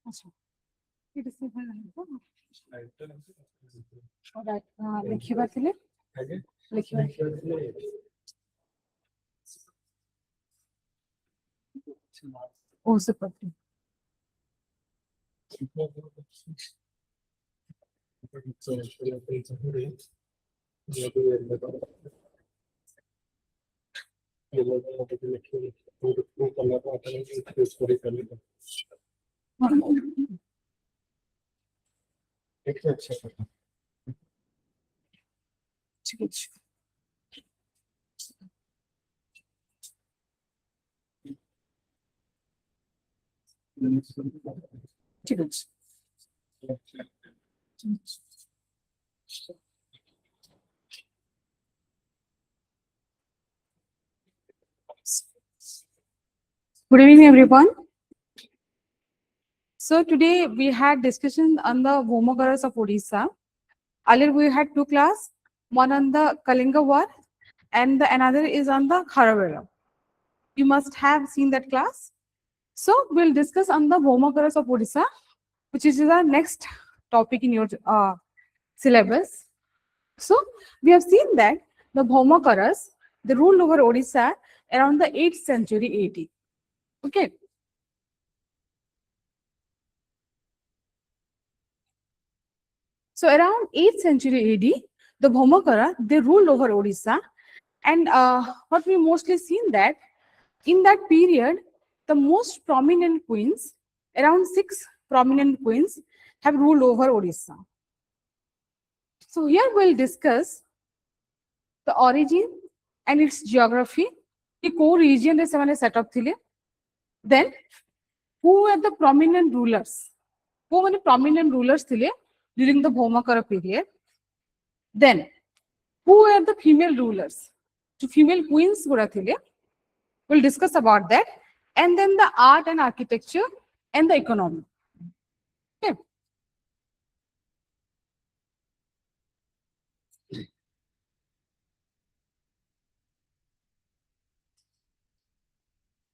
अच्छा it is simple alright लिखिबा थिले लिखिबा ओ से पत्ती ठीक है Good evening, everyone. So today we had discussion on the Bhomakaras of Odisha. Earlier we had two classes, one on the Kalinga War and another is on the Kharavela. You must have seen that class. So we'll discuss on the Bhomakaras of Odisha, which is our next topic in your syllabus. So we have seen that the Bhomakaras, they ruled over Odisha around the 8th century AD. Okay. So around 8th century AD, the Bhomakara, they ruled over Odisha. And what we mostly seen that in that period, the most prominent queens, around 6 prominent queens, have ruled over Odisha. So here we'll discuss the origin and its geography, the core region is set up. Then, who were the prominent rulers? Who were the prominent rulers during the Bhomakara period? Then, who were the female rulers? The female queens we'll discuss about that. And then the art and architecture and the economy. Okay.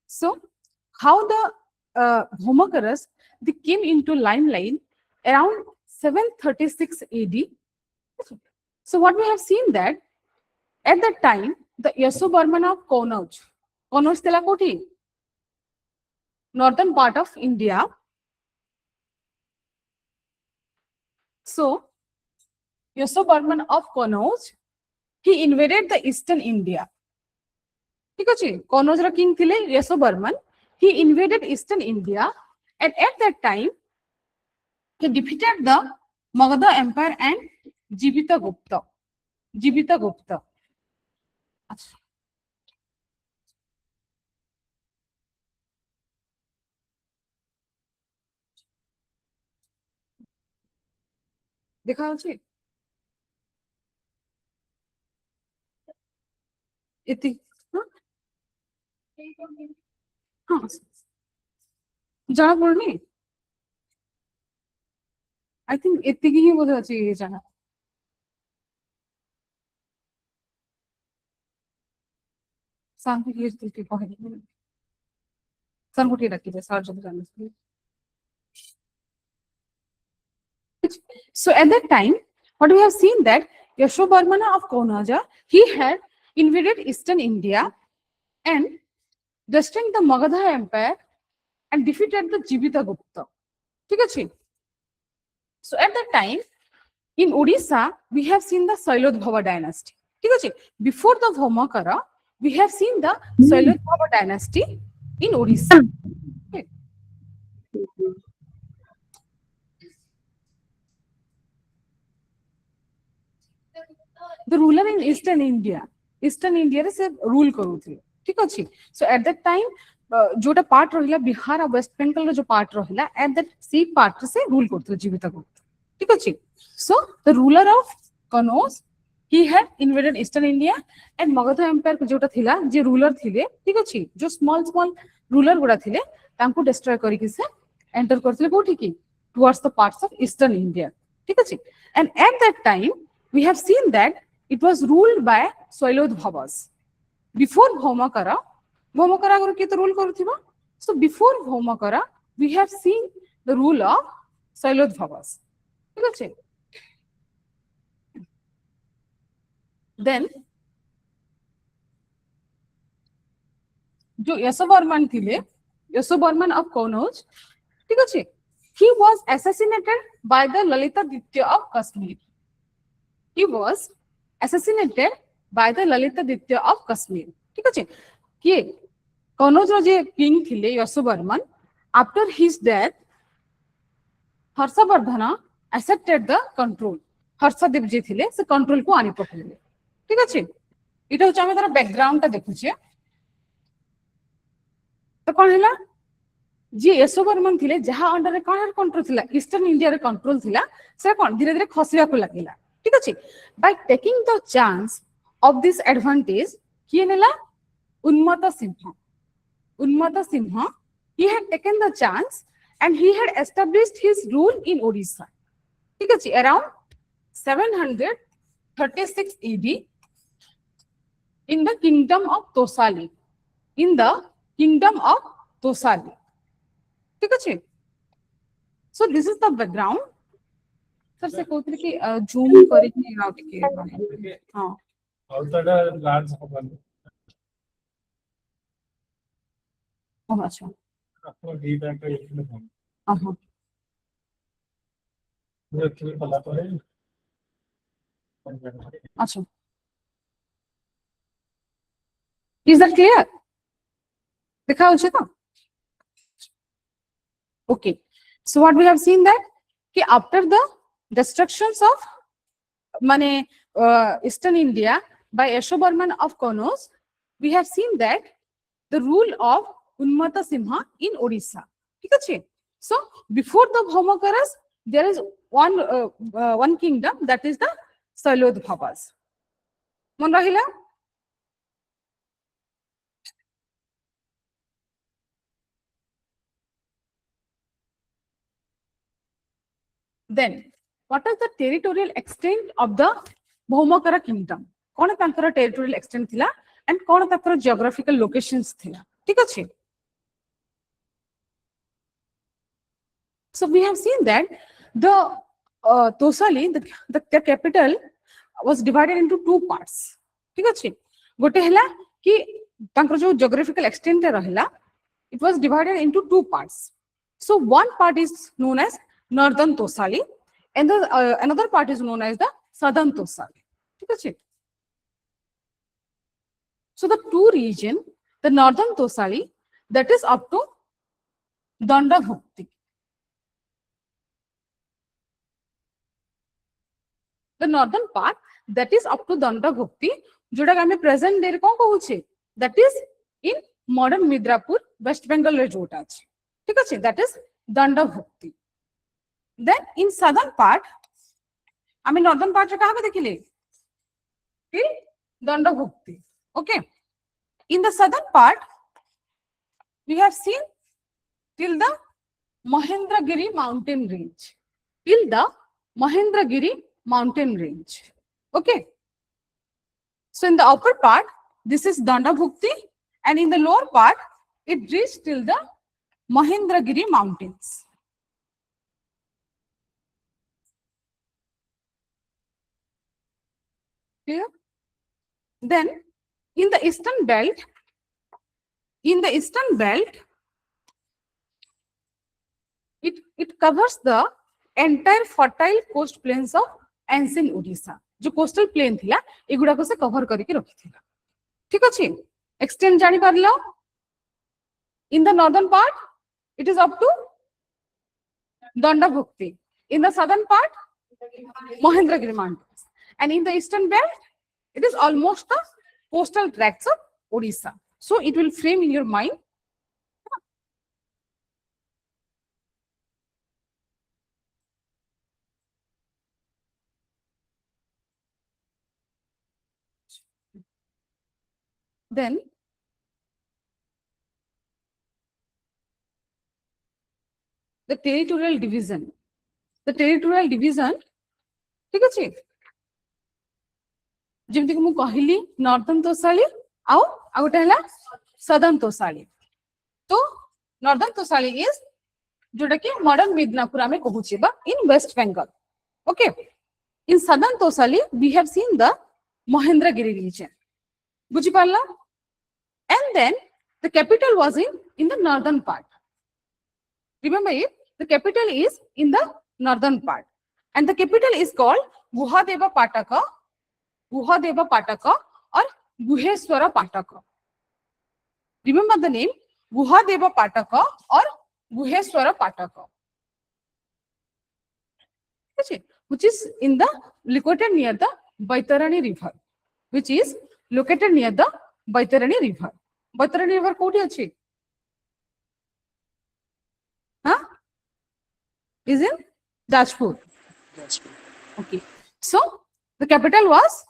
So, how the Bhomakaras, they came into limelight around 736 AD. So what we have seen that at that time, the Yasovarman of Kannauj tela koti, northern part of India. So Yasovarman of Kannauj, he invaded the eastern India. Kannauj king thile Yasovarman. He invaded eastern India, and at that time, he defeated the Magadha Empire and Jivita Gupta. देखा उचित इति हाँ जाना पड़नी I think इतनी ही बोलना चाहिए जाना सांगू ये तो पहले सांगू टी रखी है सार जब जाने से So at that time, what we have seen that Yasovarmana of Kannauj, he had invaded eastern India and destroying the Magadha Empire and defeated the Jivita Gupta. So at that time, in Odisha, we have seen the Sailodbhava dynasty. Before the Bhomakara, we have seen the Sailodbhava dynasty in Odisha. Okay. The ruler in Eastern India से rule करू थी, ठीक अच्छी. So at that time, जोटा part रहिला बिहार और waste Bengal रो जो part रहिला, at that sea part से rule करते जीविता गुप्ता, ठीक अच्छी. So the ruler of Kannauj, he had invaded Eastern India and Magadha Empire को जोटा थिला, जे ruler थिले, ठीक अच्छी. जो small ruler गुड़ा थिले, तांको destroy करी किसे enter करते कोठी की towards the parts of Eastern India, ठीक अच्छी. And at that time, we have seen that it was ruled by Sailodbhavas. Before Bhomakara, Bhomakara को कितना rule करू थी बा? So before Bhomakara, we have seen the rule of Sailodhavas. Okay. Then जो यशोवर्मन थिले, Yashovarman of Kannauj, ठीक अछि, he was assassinated by the Lalita Ditya of Kashmir. He was assassinated by the Lalita Ditya of Kashmir. ठीक अछि, किए कनौज रो जे king थिले Yashovarman, after his death Harshvardhan accepted the control. Harshadeva जे थिले से कंट्रोल को आनि पकड़ले. ठीक अछि, इटा होछ हम तार बैकग्राउंड ता देखुछे. तो कोन हैला जे यशोवर्मन थिले जहा अंडर रे कोन कंट्रोल थिला, ईस्टर्न इंडिया रे कंट्रोल थिला, से कोन धीरे धीरे खसिया को लागिला. ठीक अछि, by taking the chance of this advantage, किए नेला उन्मत्त सिंह. उन्मत्त Singh, he had taken the chance and he had established his rule in Odisha. ठीक अछि, around 736 AD in the kingdom of Tosali. In the kingdom of Tosali. ठीक अछि. So this is the background. Sir से कोतरी की zoom करिके आउ टिके हां आउटडा लार्ज होबन ओह अच्छा आपको डीटा का इसमें हां ये क्लिक वाला तो है अच्छा is that clear दिखाओ छे तो okay so what we have seen that कि after the destructions of mane Eastern India by Yashovarman of Kannauj, we have seen that the rule of Unmata Simha in Odisha. ठीक अछि. So before the Bhomakaras, there is one kingdom, that is the Sailodhavas. मन रहिला. Then what is the territorial extent of the Bhomakara kingdom? कौन तांकर territorial extent थिला and कौन तांकर geographical locations थिला. ठीक अछि. So we have seen that the Tosali, the capital was divided into two parts. ठीक अछि. गोटे हला कि तांकर जो geographical extent रहला, it was divided into two parts. So one part is known as Northern Tosali and the another part is known as the Southern Tosali. ठीक अछि. So the two region, the Northern Tosali, that is up to Dandabhukti. The northern part, that is up to Dandabhukti, जोटा हमें present day कौन कहूचे, that is in modern Midrapur, West Bengal रे जोटा अछि. ठीक अछि, that is Dandabhukti. Then in southern part, I mean northern part रे कहाँ पे देखिले? till Dandabhukti. Okay. In the southern part, we have seen till the Mahendragiri mountain range. Till the Mahendragiri mountain range. Okay. So in the upper part, this is Dandabhukti, and in the lower part, it reached till the Mahendragiri mountains. Clear? Then in the eastern belt, it covers the entire fertile coast plains of ancient Odisha. जो coastal plain थिला, एगुड़ा को से cover करके रखी थिला. ठीक अछि? Extent जानी पारलो? In the northern part, it is up to Dandabhukti. In the southern part, Mahendragiri mountains. And in the eastern belt, it is almost the coastal tracts of Odisha. So it will frame in your mind. Then the territorial division. The territorial division, ठीक अछि? जेमति कि मु कहिली northern Tosali आउ गोटे हला southern Tosali. तो northern Tosali is जोटा कि मॉडर्न मिदनापुर आमे कहूचे बा in West Bengal. Okay. In southern Tosali, we have seen the Mahendragiri region. Bujipalla? And then the capital was in the northern part. Remember it? The capital is in the northern part. And the capital is called Guhadeva Pataka or Guheswara Pataka. Remember the name Guhadeva Pataka or Guheswara Pataka. Which is in the located near the Baitarani river. Which is located near the Baitarani river. Baitarani river koti achi? Huh? Is in Jajpur. Okay. So the capital was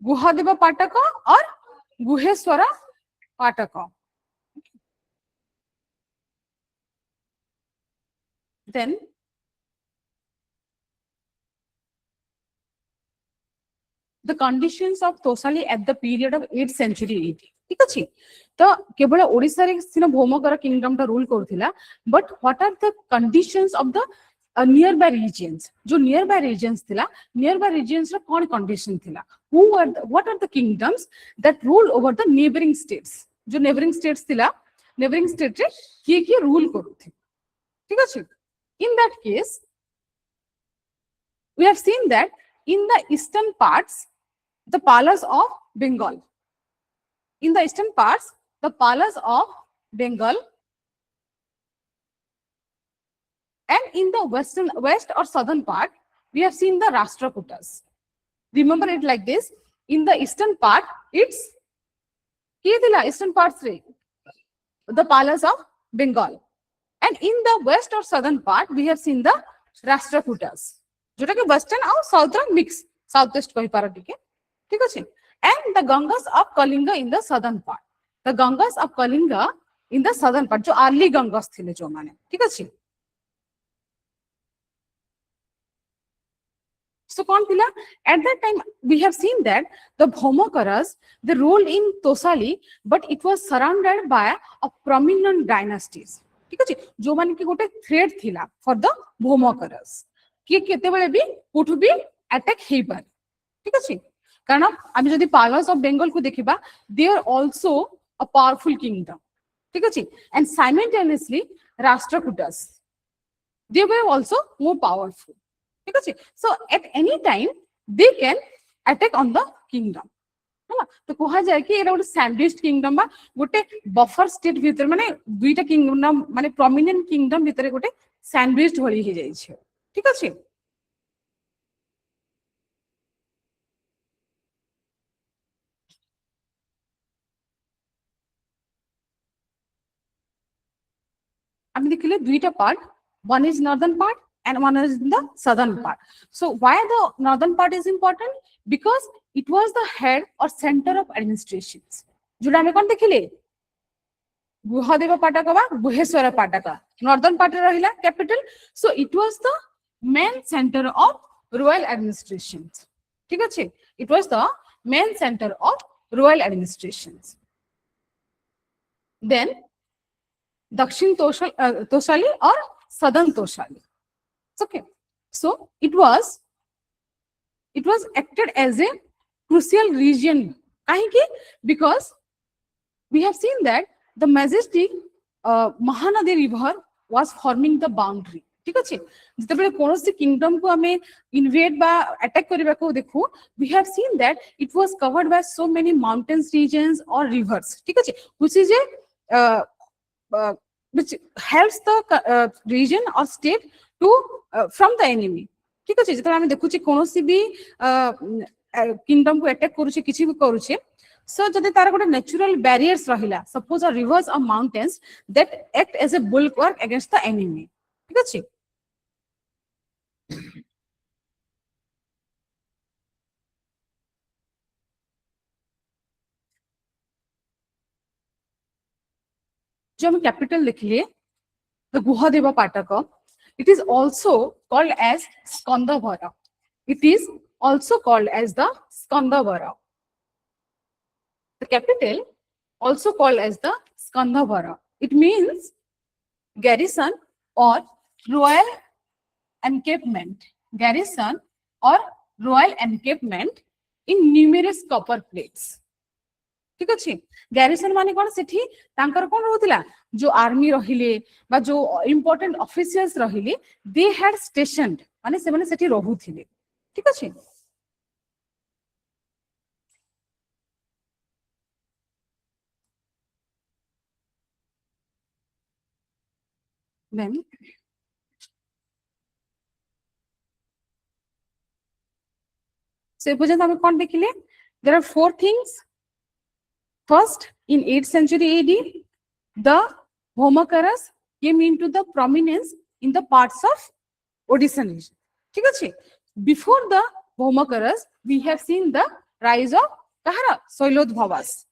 Guhadeva Pataka or Guheswara Pataka. Then the conditions of Tosali at the period of 8th century AD. ठीक अछि तो केवल ओडिसा रे सिना Bhaumakara kingdom ता rule करथिला but what are the conditions of the nearby regions जो nearby regions थिला नियर बाय रीजन्स रे कोन कंडीशन थिला who are what are the kingdoms that rule over the neighbouring states जो neighbouring states थिला neighbouring state रे के rule करूथि ठीक अछि in that case we have seen that in the eastern parts the Palas of Bengal. In the eastern parts, the Palas of Bengal, and in the west or southern part, we have seen the Rashtrakutas. Remember it like this. In the eastern part, it's eastern parts, the Palas of Bengal. And in the west or southern part, we have seen the Rashtrakutas. जोटा कि western और southern mix south west कहि पारा ठीक अछि and the Gangas of Kalinga in the southern part the Gangas of Kalinga in the southern part जो early Gangas थिले जो माने ठीक अछि so kon thila at that time we have seen that the Bhomakaras they ruled in Tosali but it was surrounded by a prominent dynasties ठीक अछि जो माने कि गोटे थ्रेड थिला फॉर द Bhomakaras कि केते बेले भी कोठु भी अटैक हेई पार ठीक अछि कारण आमी जदी पालास ऑफ बेंगल को देखिबा they are also a powerful kingdom ठीक अछि and simultaneously Rashtrakutas they were also more powerful ठीक अछि so at any time they can attack on the kingdom हला तो कहा जाय कि एरा गोटे सैंडविच किंगडम बा गोटे बफर स्टेट भीतर माने दुईटा किंगडम माने प्रोमिनेंट किंगडम भीतर गोटे सैंडविच होली हे जाय छै ठीक अछि आमी देखिले दुईटा part one is northern part and one is the southern part so why the northern part is important because it was the head or center of administrations जोटा आमी कोन देखिले गुहादेव पाटका बा गुहेश्वर पाटका northern part रहिला capital so it was the main center of royal administrations ठीक अछि it was the main center of royal administrations then Dakshin Tosali or Southern Tosali. Okay. So it was acted as a crucial region. Because we have seen that the majestic Mahanadi river was forming the boundary. ठीक अछि जेतेबेले कोनोसी kingdom को हमें invade बा attack करबा को देखु we have seen that it was covered by so many mountains regions or rivers ठीक अछि which is a which helps the region or state to from the enemy ठीक अछि जेतरा हम देखु छी कोनोसी भी किंगडम को अटैक करू छी किछि भी करू छी so जदि तार गोटे नेचुरल बैरियर्स रहिला सपोज अ रिवर्स और mountains that act as a bulwark against the enemy ठीक अछि जो हम कैपिटल लिख लिए the Guhadeva Pataka it is also called as Skandavara it is also called as the Skandavara the capital also called as the Skandavara it means garrison or royal encampment, garrison or royal encampment in numerous copper plates. ठीक अच्छे garrison माने कौन सेठी तांकर कौन रहउतिला जो army रहिले बा जो इंपोर्टेंट ऑफिसर्स रहिले they had stationed माने से माने सेठी रहउथिले ठीक अच्छे then so पर्यंत हमें कौन देखिले there are four things. First, in 8th century AD, the Bhomakaras came into the prominence in the parts of Odisha region. ठीक अच्छे before the Bhomakaras we have seen the rise of kahara Soilodbhavas.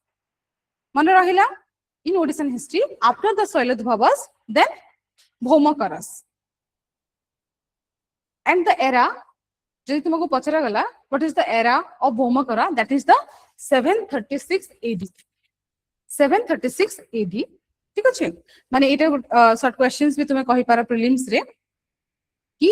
मन रहिला in Odishan history after the Soilodbhavas then Bhomakaras. And the era जदि तुमको पचरा गला what is the era of Bhomakara, that is the 736 AD. 736 AD ठीक अच्छे माने एटा short questions भी तुम्हें कहि पारा प्रीलिम्स रे कि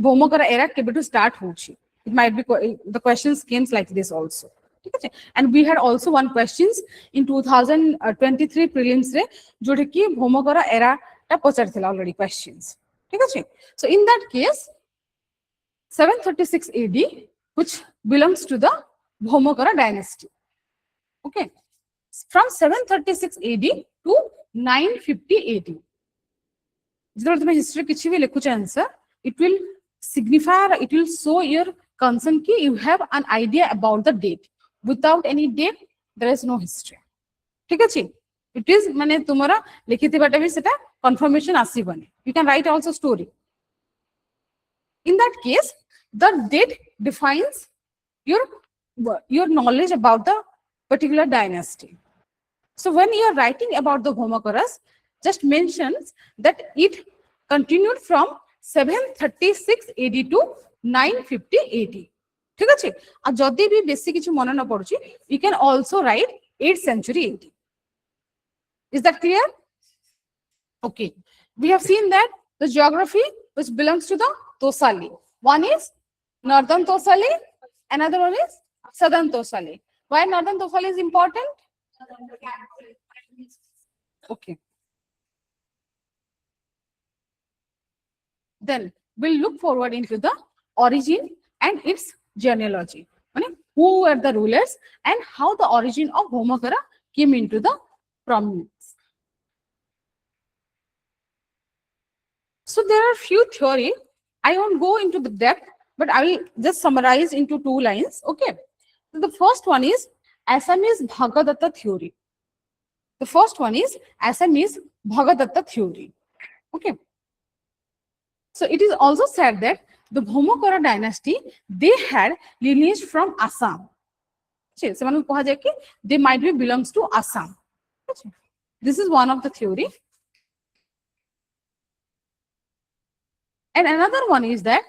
Bhomakara era केबेटू स्टार्ट होछि. It might be the questions came like this also. ठीक अच्छे and we had also one questions in 2023 prelims रे जोटे कि Bhomakara era ता पचर थिला ऑलरेडी क्वेश्चंस ठीक अच्छे. So in that case 736 AD which belongs to the Bhomakara dynasty. Okay, from 736 AD to 950 AD. जब तुम्हें हिस्ट्री किसी भी लिखुचे answer it will signify, it will show your concern कि you have an idea about the date. Without any date there is no history. ठीक है ची it is माने तुम्हारा लिखित बाटे भी सेटा confirmation आसी बने. You can write also story. In that case the date defines your knowledge about the particular dynasty. So when you are writing about the Bhomakaras, just mentions that it continued from 736 AD to 950 AD. ठीक अच्छे आ जदि भी बेसी किछु मन न पड़ुची you can also write 8th century AD. Is that clear? Okay, we have seen that the geography which belongs to the Tosali, one is northern Tosali, another one is southern Tosali. Why northern Tosali is important? Okay, then we'll look forward into the origin and its genealogy. Who were the rulers and how the origin of Bhomakara came into the prominence. So there are few theories. I won't go into the depth, but I will just summarize into 2 lines. Okay, so the first one is Assamese Bhagadatta theory. The first one is Assamese Bhagadatta theory. Okay, so it is also said that the Bhomakara dynasty they had lineage from Assam. They might be belongs to Assam. This is one of the theory. And another one is that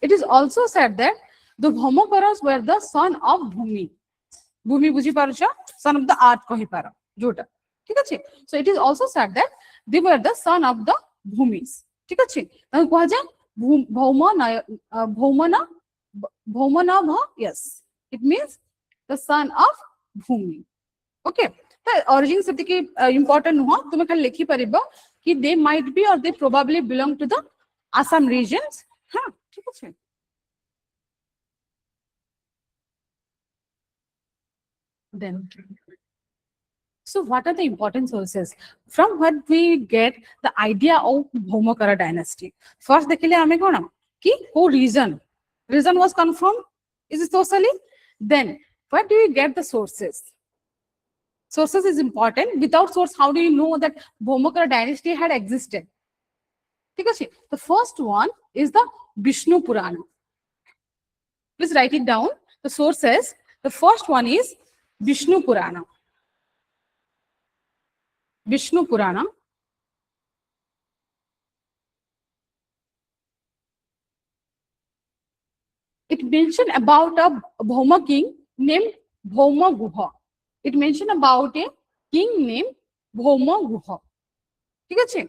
it is also said that the Bhomakaras were the son of Bhumi. Bhumi buji parucha, son of the earth kohi para. Jota. ठीक अच्छे. So it is also said that they were the son of the Bhumis. ठीक अच्छे. ताकि कहा जाए Bhomanabha, yes. It means the son of Bhumi. Okay. The origin से कि important हुआ तुम्हें खाली लिखी परिबा कि they might be or they probably belong to the Assam regions. हाँ ठीक अच्छे. Then so what are the important sources from what we get the idea of Bhomakara dynasty? First देखिले हमें कौन कि who reason was confirmed is it socially. Then where do you get the sources? Sources is important. Without source how do you know that Bhomakara dynasty had existed? ठीक है. The first one is the Vishnu Purana. Please write it down. The sources. The first one is Vishnu Purana. Vishnu Purana. It mentioned about a Bhoma king named Bhoma Guha. It mentioned about a king named Bhoma Guha. ठीक है.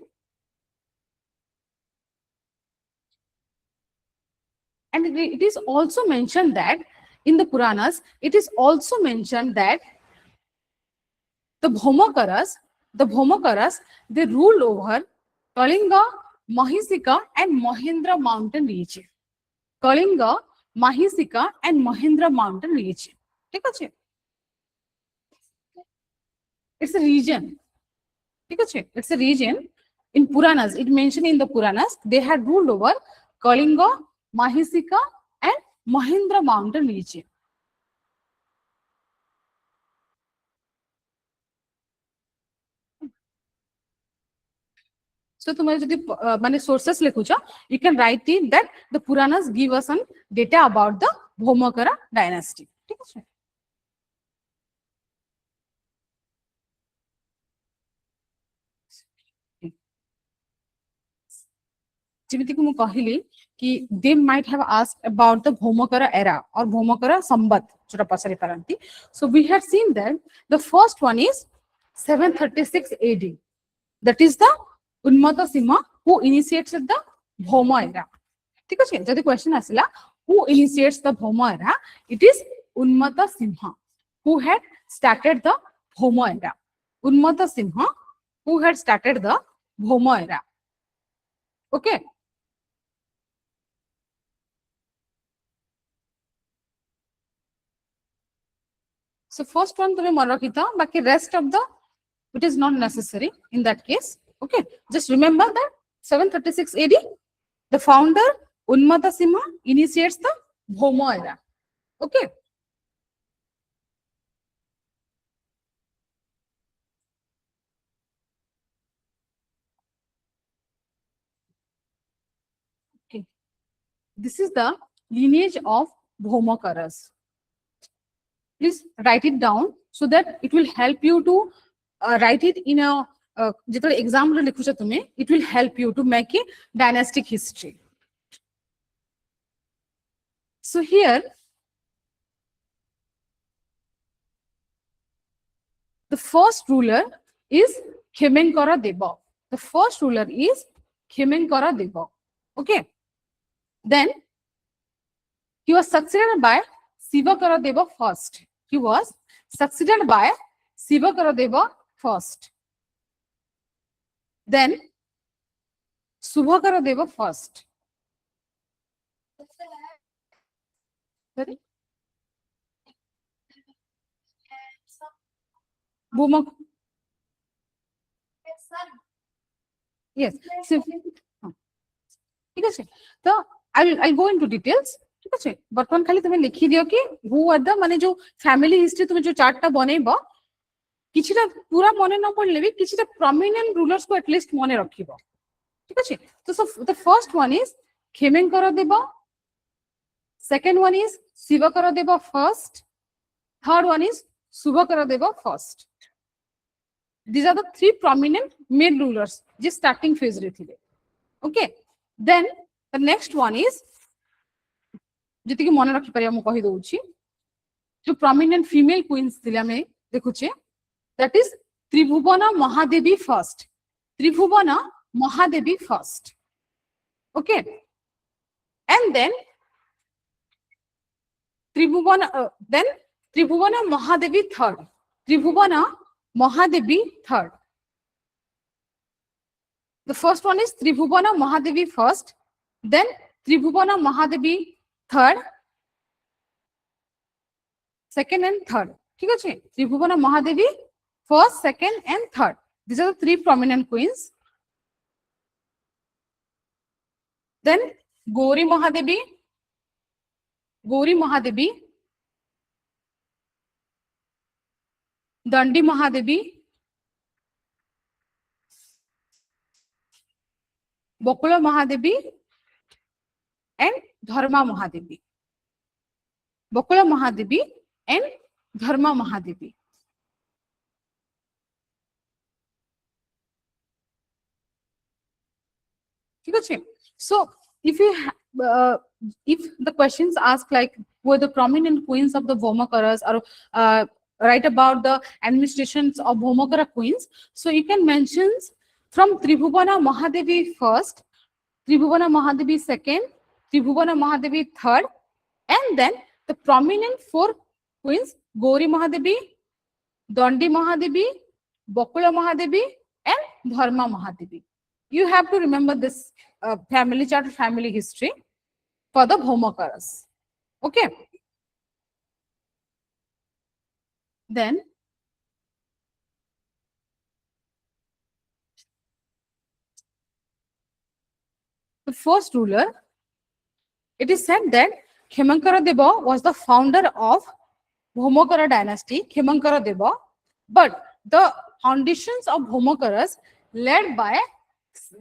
And it is also mentioned that in the Puranas, it is also mentioned that the Bhomakaras, they ruled over Kalinga, Mahisika, and Mahendra mountain region. Kalinga, Mahisika, and Mahendra mountain region. ठीक है? It's a region. ठीक है? It's a region. In Puranas, it mentioned in the Puranas, they had ruled over Kalinga, Mahisika, and Mahendra mountain region. So, तुम्हें यदि माने sources लिखुचा, you can write it that the Puranas give us some data about the Bhomakara dynasty. ठीक है? जिमिति को मु कहिली कि they might have asked about the Bhomakara era or Bhomakara Sambat जोटा पसरी पारंती. So we have seen that the first one is 736 AD. That is the Unmata Simha who initiates the Bhoma era. ठीक है? जदि question आसिला who initiates the Bhoma era, it is Unmata Simha who had started the Bhoma era. Unmata Simha who had started the Bhoma era. Okay. So first one to be Marakita, but the rest of the it is not necessary in that case. Okay, just remember that 736 AD, the founder Unmata Simha initiates the Bhoma era. Okay. Okay. This is the lineage of Bhomakaras. Please write it down so that it will help you to write it in a example. It will help you to make a dynastic history. So here, the first ruler is Khemenkara Deva. The first ruler is Khemenkara Deva. Okay. Then he was succeeded by Sivakara Deva first. He was succeeded by Sivakara Deva first. Then Subhakara Deva first. Sorry? Bhumak. Yes. ठीक है? तो I'll go into details. ठीक है? बर्तमान खाली तुम्हें लिखी दियो कि who are the माने जो family history तुम्हें जो चार्ट टा बनेइबो किछिटा पूरा मने न पड़ले भी किछिटा prominent rulers को at least मने रखिबो. ठीक है? तो so the first one is Khemenkara Deva, second one is Sivakara Deva first, third one is Subhakara Deva first. These are the three prominent male rulers just starting phase re thile. Okay, then the next one is जति कि मन रखि परिया मु कहि दउछि जो prominent female queens थिले हमें देखुछे that is Tribhuvana Mahadevi first. Tribhuvana Mahadevi first. Okay, and then Tribhuvana Mahadevi third. Tribhuvana Mahadevi third. The first one is Tribhuvana Mahadevi first, then Tribhuvana Mahadevi third, second and third. ठीक है? Tribhuvana Mahadevi first, second and third. These are the three prominent queens. Then Gauri Mahadevi, Dandi Mahadevi, Bakula Mahadevi, and Dharma Mahadevi. Bakula Mahadevi and Dharma Mahadevi. So if the questions ask like were the prominent queens of the Bhomakaras or write about the administrations of Bhomakara queens, so you can mention from Tribhuvana Mahadevi first, Tribhuvana Mahadevi second, Tribhuvana Mahadevi third, and then the prominent four queens, Gauri Mahadevi, Dandi Mahadevi, Bakula Mahadevi, and Dharma Mahadevi. You have to remember this family chart, family history for the Bhomakaras. Okay. Then the first ruler, it is said that Khemankara Deva was the founder of Bhomakara dynasty, Khemankara Deva, but the foundations of Bhomakaras led by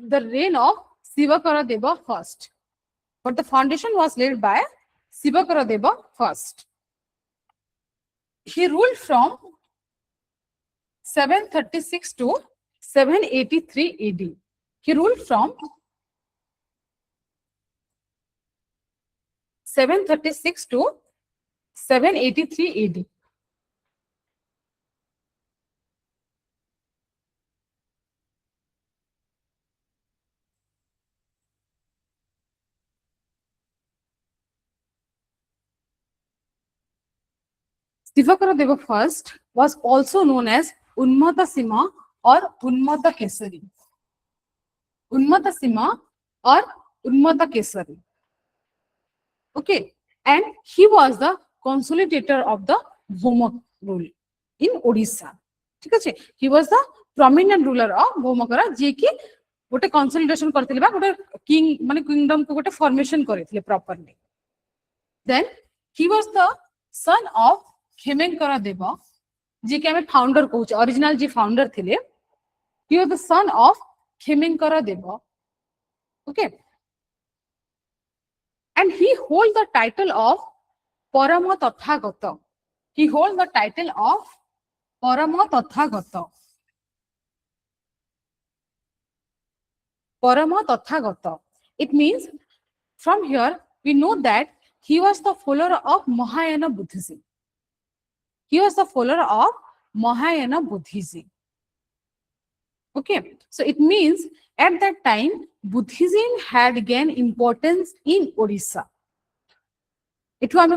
the reign of Sivakara Deva first. But the foundation was laid by Sivakara Deva first. He ruled from 736 to 783 AD. He ruled from 736 to 783 AD. Sivakara Deva first was also known as Unmata Sima or Unmata Kesari. Unmata Sima or Unmata Kesari. Okay, and he was the consolidator of the Bhomak rule in Odisha. He was the prominent ruler of Bhomakara, जे कि गोटे consolidation करथिले बा गोटे king माने kingdom को गोटे formation करथिले properly. Then he was the son of Khemankara Deva, जे कि हमें founder कहूचे, original जे founder थिले. He was the son of Khemankara Deva. Okay. And he holds the title of Parama Tathagata. He holds the title of Parama Tathagata. Parama Tathagata. It means from here we know that he was the follower of Mahayana Buddhism. He was the follower of Mahayana Buddhism. Okay, so it means at that time Buddhism had gained importance in Odisha. It was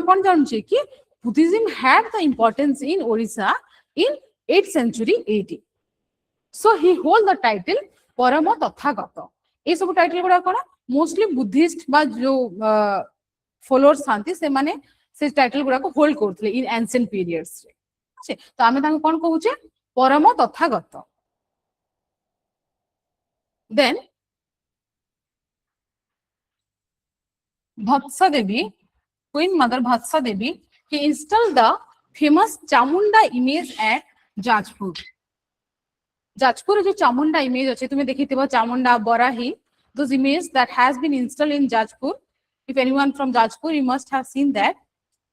Buddhism had the importance in Odisha in 8th century AD. So he holds the title Parama Tathagata. This title mostly Buddhist followers se title hold in ancient periods. So ame tanku kon kahuche Parama Tathagata. Then Bhatsa Devi, Queen Mother Bhatsa Devi, he installed the famous Chamunda image at Jajpur. Jajpur is a Chamunda image. Chamunda, Barahi, those images that has been installed in Jajpur. If anyone from Jajpur, you must have seen that.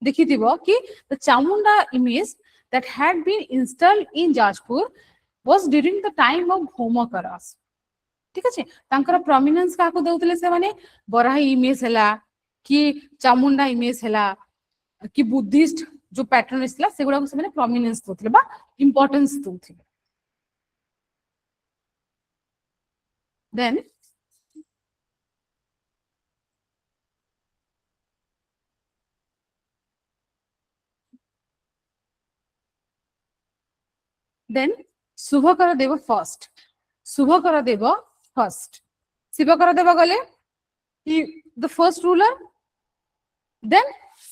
The Chamunda image that had been installed in Jajpur was during the time of Bhomakaras. ठीक है तांकर prominence का को देउतले से माने Barahi image हला कि Chamunda image हला कि बुद्धिस्ट जो पैटर्न इसला सेगुडा को से माने प्रोमिनेंस दोतले बा importance दोतले. Then Subhakara Deva first. Subhakara Deva first. Subhakara Deva gale, he the first ruler. Then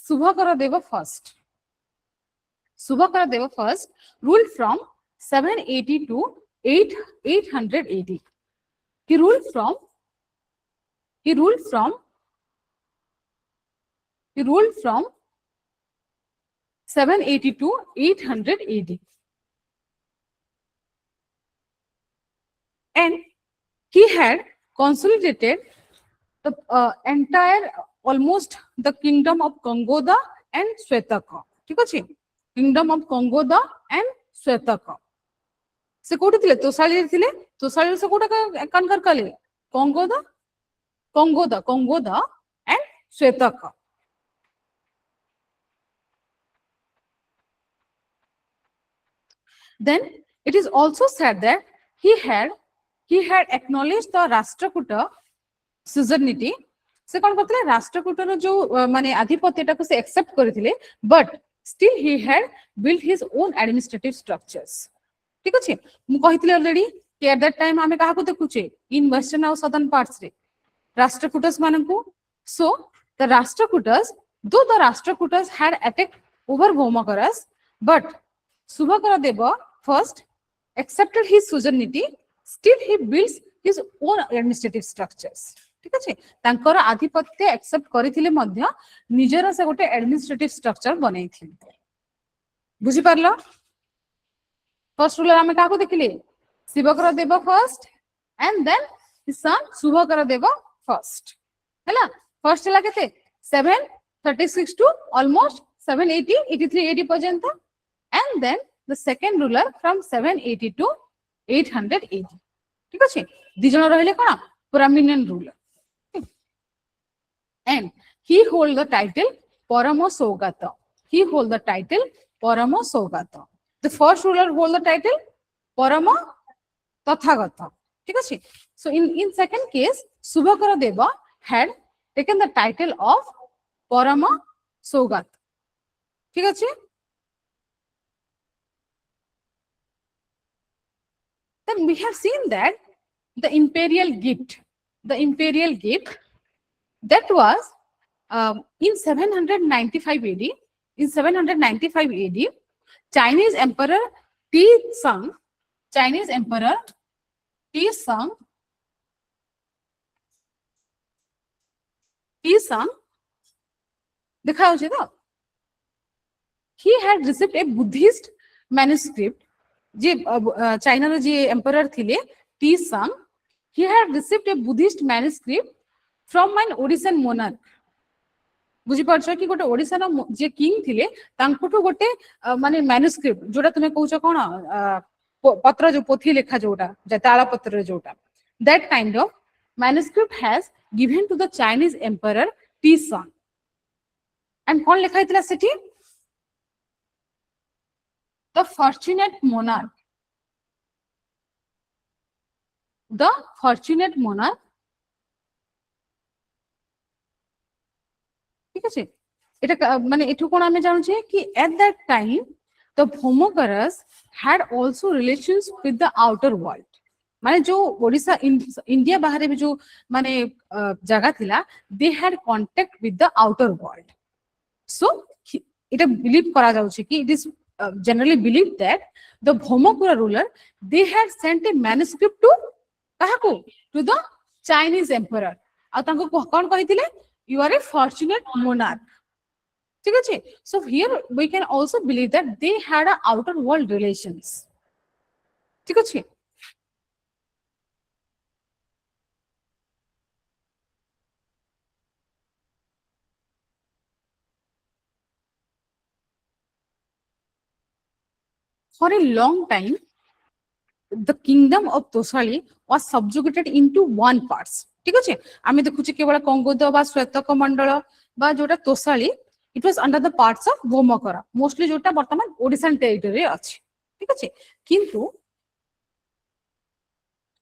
Subhakara Deva first. Subhakara Deva first ruled from 780 to 880. He ruled from 780 to 880. And he had consolidated the entire, almost the kingdom of Kangoda and Svetaka. Kingdom of Kangoda and Svetaka. Se koti thile Tosali se kota kankar kale Kangoda and Svetaka. Then it is also said that he had acknowledged the Rashtrakuta suzerainty से कौन करते राष्ट्रकूटर जो माने आधिपत्य को से accept करथिले but still he had built his own administrative structures ठीक अछि मु कहितले ऑलरेडी कि एट दैट टाइम हमें काहा को देखुचे in western or southern parts रे राष्ट्रकूटस मानकु so the Rashtrakutas though the Rashtrakutas had attacked over Bhaumakaras but Shubhakara Deva first accepted his suzerainty still he builds his own administrative structures ठीक अछि तांकर आधिपत्य एक्सेप्ट करिथिले मध्य निजर से गोटे एडमिनिस्ट्रेटिव स्ट्रक्चर बनैथिले बुझि परलो फर्स्ट रूलर हमें काको देखिले Shivakara Deva first and then his son Shubhakara Deva first हैला फर्स्ट हला केते 736 टू ऑलमोस्ट 780 83 80 पर्यंत and then the second ruler from 780 to 880 ठीक अछि दि जन रहले कोन prominent ruler and he hold the title parama saugata he hold the title parama saugata the first ruler hold the title parama tathagata ठीक अछि so in second case subhakara deva had taken the title of parama saugat ठीक अछि then we have seen that the imperial gift that was in 795 AD in 795 AD Chinese emperor T Sung देखा होचे तो he had received a Buddhist manuscript जे China रो जे emperor थिले टी संग he had received a Buddhist manuscript from an Odishan monarch बुझी परछो कि गोटे ओडिसा नो जे किंग थिले तांकुटो गोटे माने मैन्युस्क्रिप्ट जोटा तुमे कहउछो कोन पत्र जो पोथी लेखा जोटा जे ताला पत्र जोटा that kind of manuscript has given to the Chinese emperor T Sung and कोन लेखा हितला सेठी the fortunate monarch ठीक है एटा माने एठु कोन हमें जानू छे कि at that time the Bhomakaras had also relations with the outer world माने जो ओडिसा इंडिया बाहर भी जो माने जगह थिला they had contact with the outer world so Etah believe करा जाउ छे कि it is generally believed that the Bhomakara ruler they had sent a manuscript to kahaku to the Chinese emperor आ तांको कोन कहिथिले you are a fortunate monarch ठीक अछि so here we can also believe that they had a outer world relations ठीक अछि for a long time the kingdom of Tosali was subjugated into one parts ठीक अछि आमे देखुछि केवल कंगोद बा श्वेतक मंडल बा जोटा Tosali it was under the parts of Bhomakara mostly जोटा वर्तमान ओडिशान टेरिटरी अछि ठीक अछि किंतु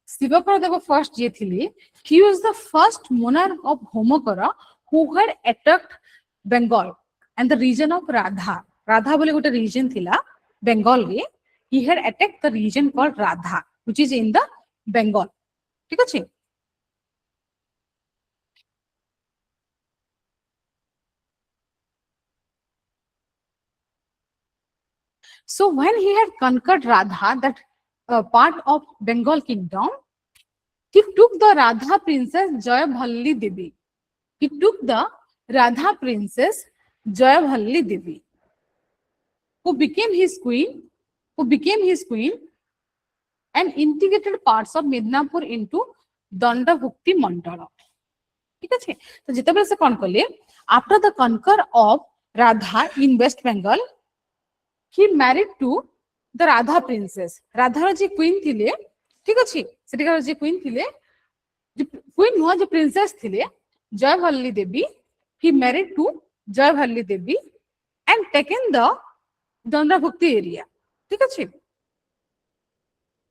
शिवकर देव फर्स्ट जे थिले he was the first monarch of Bhomakara who had attacked Bengal and the region of Radha बोले गोटे region थिला Bengal रे he had attacked the region called Radha which is in the Bengal ठीक अछि so when he had conquered Radha that part of Bengal kingdom he took the Radha princess Jayabhalli Devi he took the Radha princess Jayabhalli Devi who became his queen and integrated parts of Midnapur into Dandabhukti Mandala ठीक अछि तो जेतेबेले से कोन करले after the conquer of Radha in West Bengal he married to the Radha princess Radha ji queen थिले ठीक अछि सेटिका जी queen थिले queen no जे princess थिले Jayabhalli Devi he married to Jayabhalli Devi and taken the Dandabhukti area ठीक अछि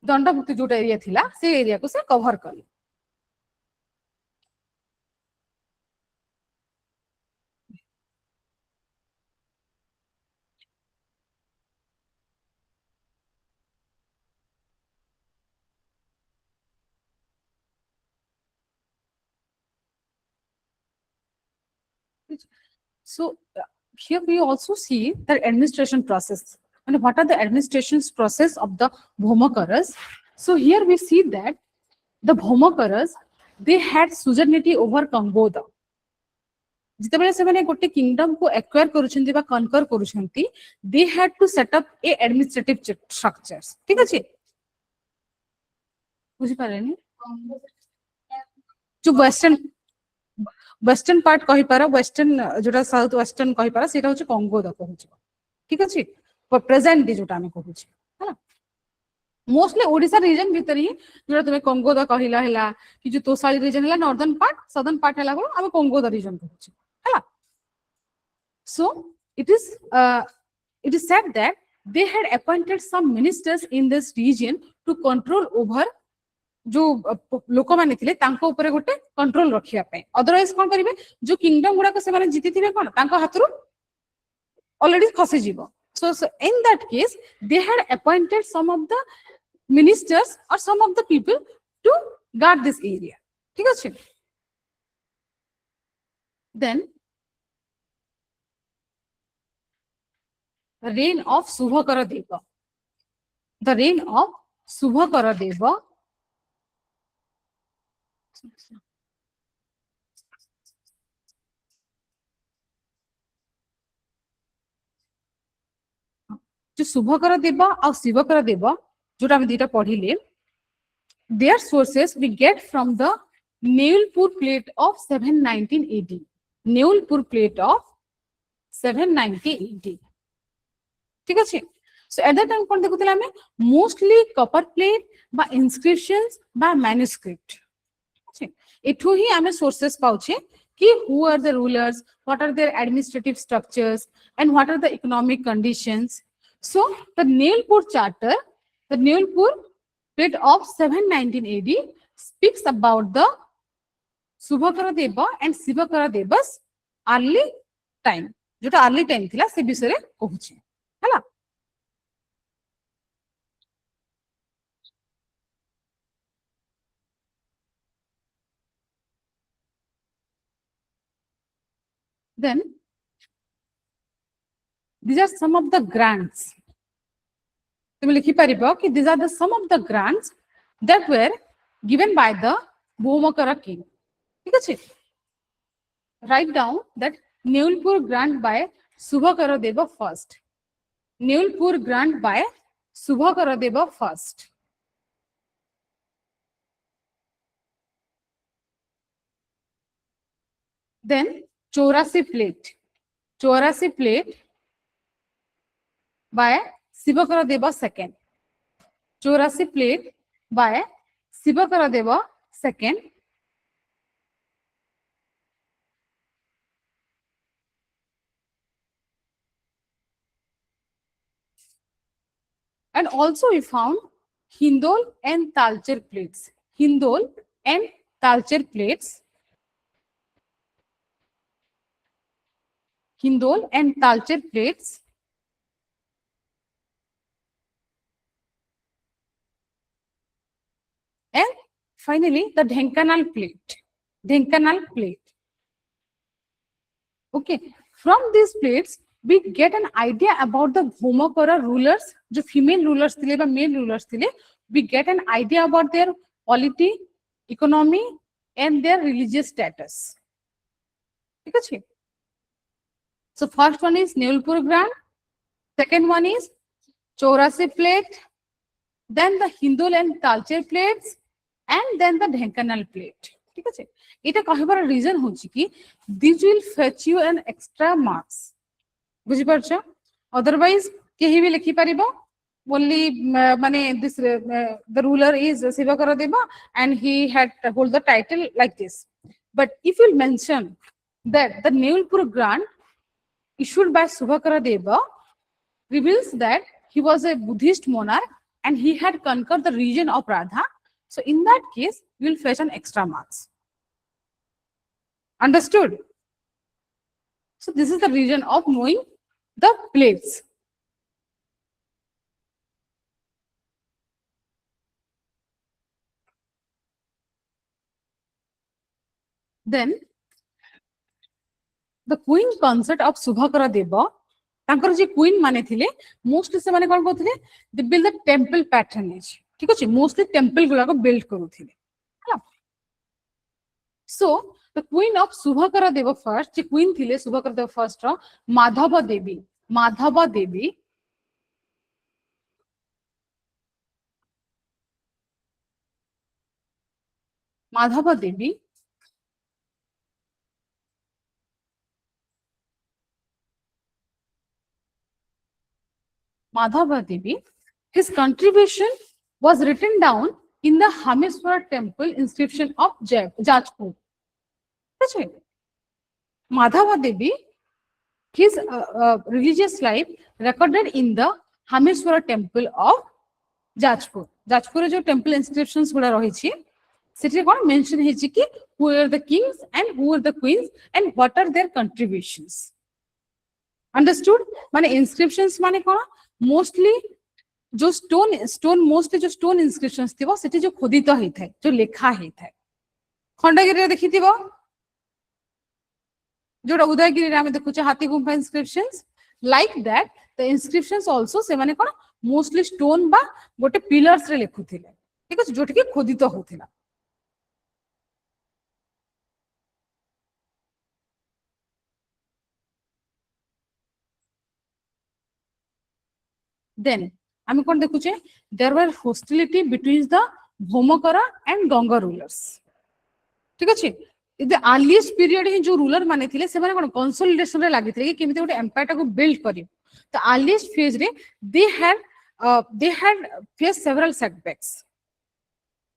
दंडभुक्ति जोटा area थिला से एरिया को से कवर करले So here we also see the administration process. And what are the administration's process of the Bhomakaras? So here we see that the Bhomakaras, they had suzerainty over Kangoda. ଯେତେବେଳେ ସେମାନେ ଗୋଟେ kingdom କୁ ଏକ୍ୱାର କରୁଛନ୍ତି ବା କନକର କରୁଛନ୍ତି, they had to set up a administrative structures. ଠିକ ଅଛି, ବୁଝିପାରିଲେନି? जो वेस्टर्न पार्ट कहिपार वेस्टर्न जोटा साउथ वेस्टर्न कहिपार सेटा होची कंगो द कहूची, ठीक अछि, प्रेजेंट डे जोटा हम कहूची हैला, मोस्टली ओडिसा रीजन भीतर ही जोटा तुमे कंगो द कहिला हैला कि जो तोसाली रीजन हैला नॉर्दर्न पार्ट सदर्न पार्ट हैला को हम कंगो द रीजन कहूची हैला. So it is said that they had appointed some ministers in this region to control over जो लोक माने थिले तांको ऊपर गोटे कंट्रोल रखिया पे, अदरवाइज कोन करिवे जो किंगडम गुडा को से माने जीति थिबे कोन तांको हातरु ऑलरेडी खसी जीवो. So in that case they had appointed some of the ministers or some of the people to guard this area. ठीक अछि. Then the reign of Subhakara Deva. The reign of Subhakara Deva जो शुभकर देव और शिवकर देव जोटा हम दुटा पढ़िले, their sources we get from the Neulpur plate of 719 AD. Neulpur plate of 790 AD. ठीक अछि. So at that time कोन देखुतला हमें मोस्टली कॉपर प्लेट बा inscriptions बा मैन्युस्क्रिप्ट. एठू ही हमें सोर्सेस पाउछे कि who are the rulers, what are their administrative structures and what are the economic conditions. So the Neulpur charter, the Neulpur plate of 719 AD speaks about the Subhakara Deva and Shivakara Deva's early time. जोटा early time थिला से विषय रे कहूची हैला. Then these are some of the grants. तुम लिखि परिबो कि these are the some of the grants that were given by the Bhomakara king. ठीक अछि. Write down that Neulpur grant by Subhakara Deva first. Neulpur grant by Subhakara Deva first. Then Chorasi plate. Chorasi plate by Shivakara Deva second. Chorasi plate by Shivakara Deva second. And also we found Hindol and Talcher plates. Hindol and Talcher plates. Hindol and Talcher plates. And finally the Dhenkanal plate. Dhenkanal plate. Okay. From these plates, we get an idea about the Bhomakara rulers, जो female rulers थे बा male rulers थे, we get an idea about their polity, economy, and their religious status. ठीक है? So first one is Neulpur grant, second one is Chorasi plate, then the Hindul and Talcher plates, and then the Dhenkanal plate. ठीक है? इटा कहबार reason होची कि this will fetch you an extra marks. बुझी परछो? Otherwise केही भी लिखि परिबो only माने this the ruler is Shivakara Deva and he had hold the title like this. But if you mention that the Neulpur grant issued by Shivakara Deva reveals that he was a Buddhist monarch and he had conquered the region of Praja, so in that case you will fetch an extra marks. Understood? So this is the reason of knowing the plates. Then the queen consort of Subhakara Deva, ତାଙ୍କର ଯେ queen ମାନେ ଥିଲେ mostly ସେମାନେ କଣ କରୁଥିଲେ, they build the temple patronage, ଠିକ ଅଛି, mostly temple ଗୁଡାକ build କରୁଥିଲେ ହେଲା। So the queen of Subhakara Deva first, ଯେ queen ଥିଲେ Subhakara Deva first ର ମାଧବ ଦେବୀ, ମାଧବ ଦେବୀ ମାଧବ ଦେବୀ Madhava Devi, his contribution was written down in the Hameswara temple inscription of Jajpur. That's right. Madhava Devi, his religious life recorded in the Hameswara temple of Jajpur. Jajpur jo temple inscriptions guda rahichi, sethi kon mention hechi ki who are the kings and who are the queens and what are their contributions. Understood? माने inscriptions माने कौन mostly जो stone mostly जो stone inscriptions थी वो सेठी जो खोदित ही थे, जो लिखा ही थे। खंडगिरी देखी थी वो जो उदयगिरी में देखो चे हाथी Gumpha inscriptions like that the inscriptions also से माने कौन mostly stone बा गोटे pillars रे लिखु थिले, ठीक है, जो टिके खोदित होथिला। Then आम कौन देखुचे there were hostility between the Bhomakara and Ganga rulers, ठीक अच्छे। the earliest period ही जो ruler माने थिले से माने कौन consolidation रे लगी थी कि केमिते गोटे empire टाको build करियो। the earliest phase रे they had faced several setbacks,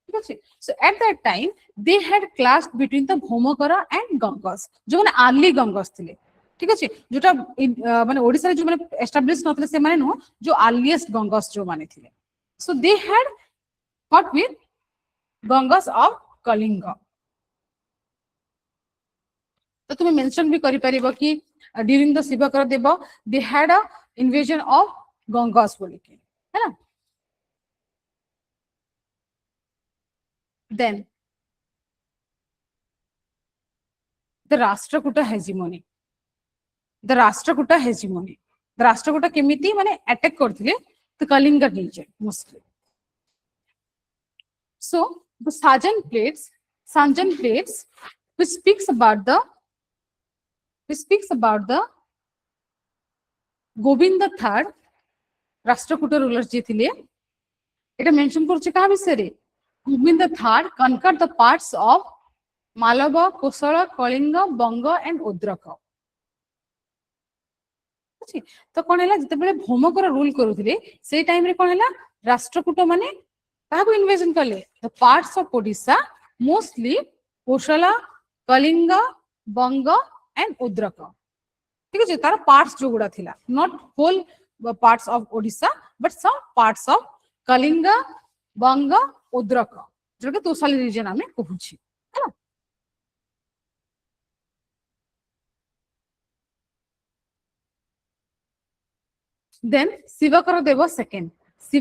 ठीक अच्छे। so at that time they had clashed between the Bhomakara and Gangas, जो माने early Gangas थिले, ठीक अच्छे, जोटा माने ओडिसा रे जो माने एस्टैब्लिश नथले से माने नो जो अर्लीस्ट गंगास जो माने थिले। So they had fought with Gangas of Kalinga. तो तुम्हें मेंशन भी करि परिबो कि during the Shivakara Deva they had a invasion of Gangas बोली के, है ना। Then the Rashtrakuta hegemony, the Rashtrakuta hegemony. The Rashtrakuta केमिति माने attack करथिले the Kalinga region mostly. So the Sanjan plates which speaks about the Govinda III Rashtrakuta rulers जे थिले एटा mention करछि कहा विषय रे Govinda III conquered the parts of Malava, Kosala, Kalinga, Banga and Udraka. तो कौन है जिते भौमकर रूल करुले से टाइम रे कौन है राष्ट्रकूट माने काहाको इन्वेजन करले the parts of Odisha mostly Kosala, Kalinga, Vanga and उद्रक, ठीक है, तार पार्ट्स जो गुडा थिला not whole parts of Odisha but some parts of Kalinga, Banga, उद्रक जो के तोसाली रीजन आमे कहूची, है ना। Then Shivakara Deva second. He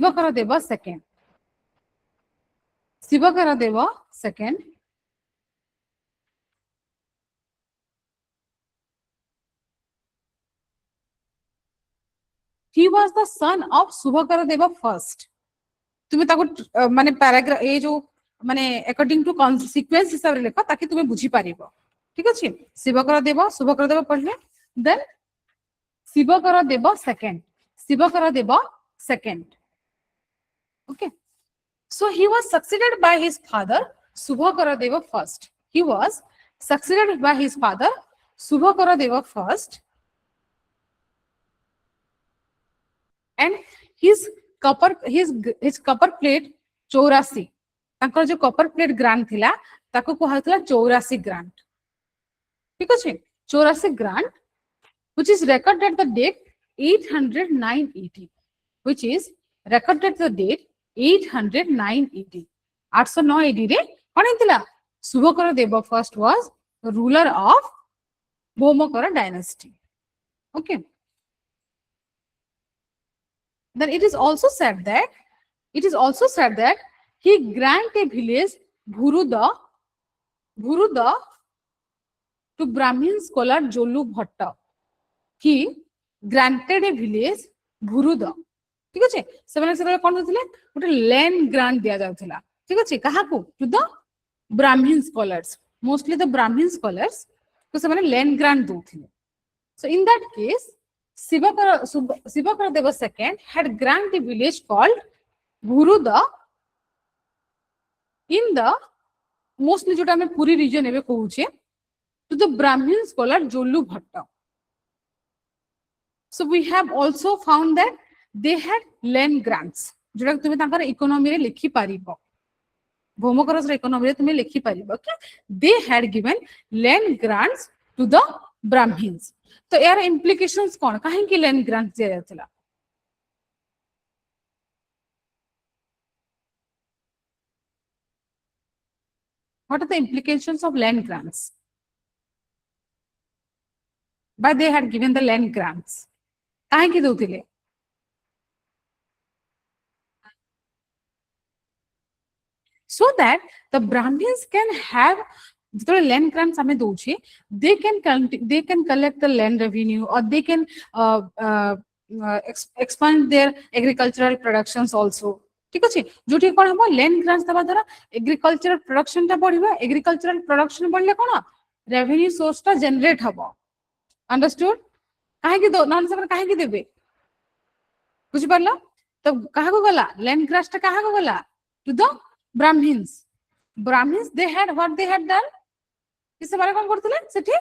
was the son of Subhakara Deva first. तुम्हें ताको माने पैराग्राफ ए जो माने अकॉर्डिंग टू सीक्वेंस हिसाब रे लेखा ताकि तुम्हें बुझी पारिबो, ठीक अछि। शिवकर देव पढ़ले, then Shivkar Dev second, okay। So he was succeeded by his father Subhakara Deva first. And his copper plate 84, तांकर जो कॉपर प्लेट ग्रांट थिला ताको कहथला 84 ग्रांट, ठीक अछि। 84 grant which is recorded at the date 809 AD, which is recorded at the date 809 AD. 809 AD रे कोन हितला शुभकर देव first was the ruler of Bhomakara dynasty, okay। Then it is also said that he granted a village Bhuruda to Brahmin scholar Jolu Bhatta. He granted a village Bhuruda. ठीक अच्छे से कौन होते गोटे land grant दिया जाउथिला ठीक अच्छे काहाकू to the Brahmin scholars mostly the Brahmin scholars तो से माने लैंड ग्रांट दोथिले so in that case Shivakara Deva second had grant the village called Bhuruda in the mostly जोटा हमें पूरी रीजन एबे कहूचे to the Brahmin scholar Jolu Bhatta. So we have also found that they had land grants जोटा तुमे तांकर economy रे लिखि पारिबो भौमकरस रे इकोनॉमी रे तुमे लिखि पारिबो कि they had given land grants to the Brahmins. तो यार implications कोन काहे कि land grants दिया जातला What are the implications of land grants? But they had given the land grants. काहे कि दोथिले so that the Brahmins can have the land grants हमें दोछे they can collect the land revenue or they can expand their agricultural productions also ठीक अछि जोठी कोन हम land grants दबा द्वारा agricultural production ता बढ़िबा agricultural production बढ़ले कोन रेवेन्यू सोर्स ता generate हबो अंडरस्टूड काहे कि दो नॉन से काहे कि देबे बुझ परला तो काहे को गला लैंड ग्रांट्स ता काहे को गला to the Brahmins they had what they had done किसे मारे कोन करथिले सेठी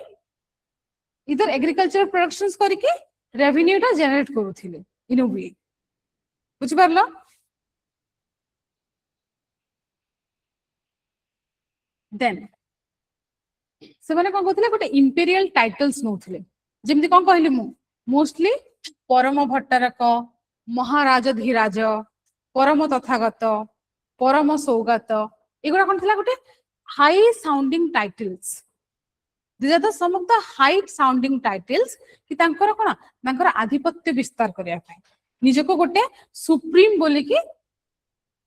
इधर एग्रीकल्चरल प्रोडक्शंस करिके रेवेन्यू ता जनरेट करूथिले इन अ वे बुझ परला देन से माने कोन करथिले गोटे इंपीरियल टाइटल्स नोथिले जेमति कोन कहली मु मोस्टली परम भट्टारक महाराज धीराज परम तथागत परम सौगात एगुड़ा कौन था गोटे high sounding titles these are the some of the high sounding titles कि तांकर कोन तांकर आधिपत्य विस्तार करिया पय निजको गोटे सुप्रीम बोली कि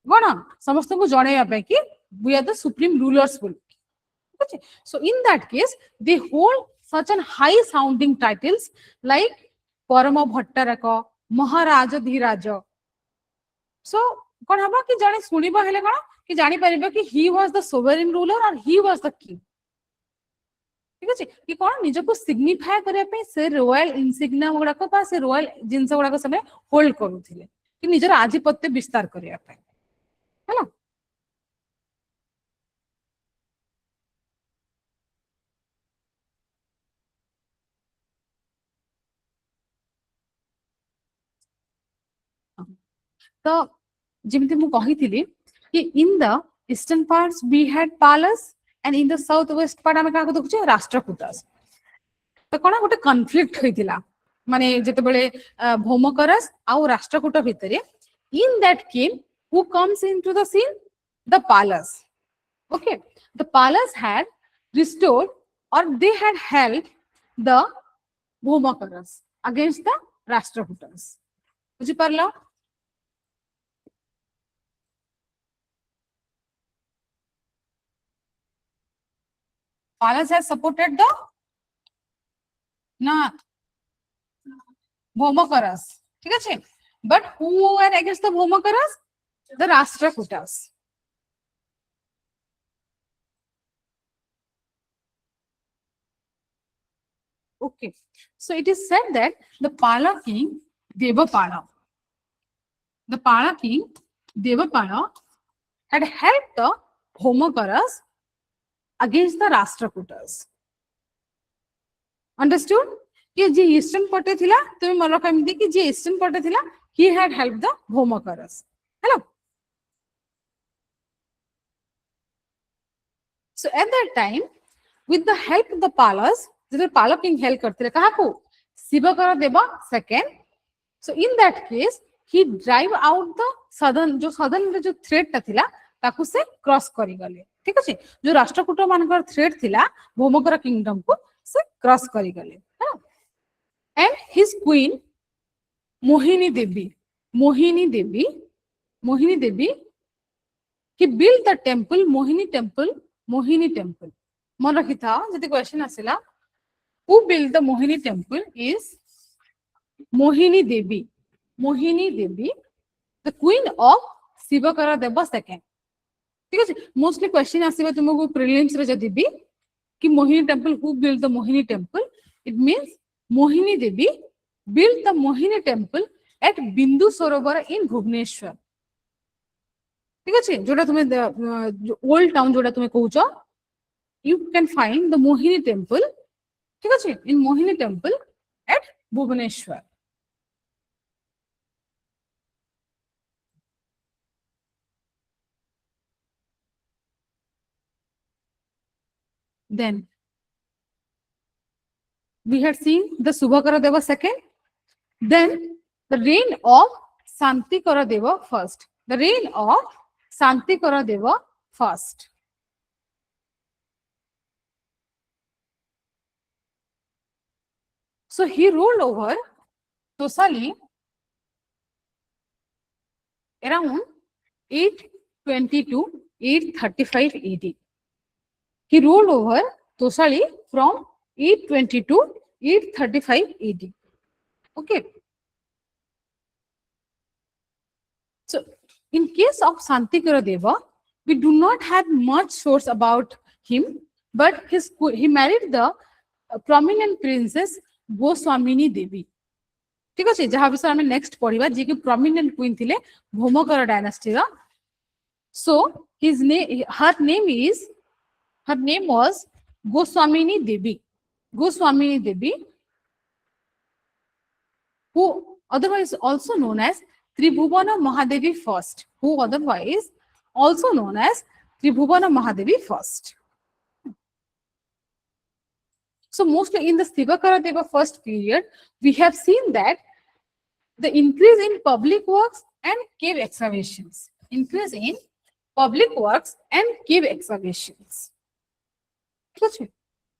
कोन समस्त को जणैया पय कि we are the supreme rulers बोली okay so in that case they hold such an high sounding titles like परम भट्टारक महाराज धीराज so कोन हबा कि जाने सुनिबा हेले कोन कि जानि परिबा कि he was the sovereign ruler or he was the king ठीक अछि कि कोन निज को सिग्निफाई करे पे से रॉयल इनसिग्निया गुडा को पा से रॉयल जिंस गुडा को समय होल्ड करूथिले कि निजर आधिपत्य विस्तार करिया पे हैला तो जेमिति मु कहिथिली कि in the eastern parts we had Palas and in the south west part हम का देखुचे राष्ट्रकूटस तो कोन गोटे कॉन्फ्लिक्ट होइतिला माने जते बेले भौमकरस आ राष्ट्रकूट भितरे in that came who comes into the scene the Palas okay the Palas had restored or they had help the Bhaumakaras against the Rashtrakutas बुझि परला Palas has supported the na Bhomakaras. ठीक है but who were against the Bhomakaras? The Rashtrakutas. Okay, so it is said that the Pala king Devapala, the Pala king Devapala had helped the Bhomakaras against the Rashtrakutas. Understood? कि जे eastern पटे थिला तुम मन committee कि जे eastern पटे थिला he had helped the Bhomakaras. Hello. So at that time with the help of the Palas, the Pala king help करथिले कहा को शिवकर देवा second. So in that case he drive out the southern जो southern जो threat ता थिला ताकू से क्रॉस करी गले ठीक अछि जो राष्ट्रकूट मानकर थ्रेट थिला भौमकर किंगडम को से क्रॉस करी गले and his queen Mohini Devi he built the temple Mohini temple मन रखी था जति question आसिला Who built the Mohini temple is Mohini Devi. Mohini Devi, the queen of Shivakara Deva II. ठीक है मोस्टली क्वेश्चन आसीबा तुमको प्रीलिम्स रे जदी भी कि Mohini temple who build the Mohini temple it means Mohini Devi build the Mohini temple at Bindu Sarovar इन भुवनेश्वर ठीक है जोटा तुम ओल्ड टाउन जोटा तुम कहूछ you can find the Mohini temple ठीक है in Mohini temple at Bhubaneswar Then we had seen the Subhakara Deva second, then the reign of Santikara Deva first. The reign of Santikara Deva first. So he ruled over Tosali around 820 to 835 AD. He ruled over Tosali from 820 to 835 AD. Okay. So, in case of Santikara Deva, we do not have much source about him, but he married the prominent princess Goswamini Devi. ठीक है जहाँ विषय हमें next पढ़िबा जे कि prominent queen थिले भौमकर dynasty रा. So her name was Goswamini Devi. Goswamini Devi, who otherwise also known as Tribhuvana Mahadevi first. Who otherwise also known as Tribhuvana Mahadevi first. So mostly in the Shivakara Deva first period, we have seen that the increase in public works and cave excavations. Increase in public works and cave excavations.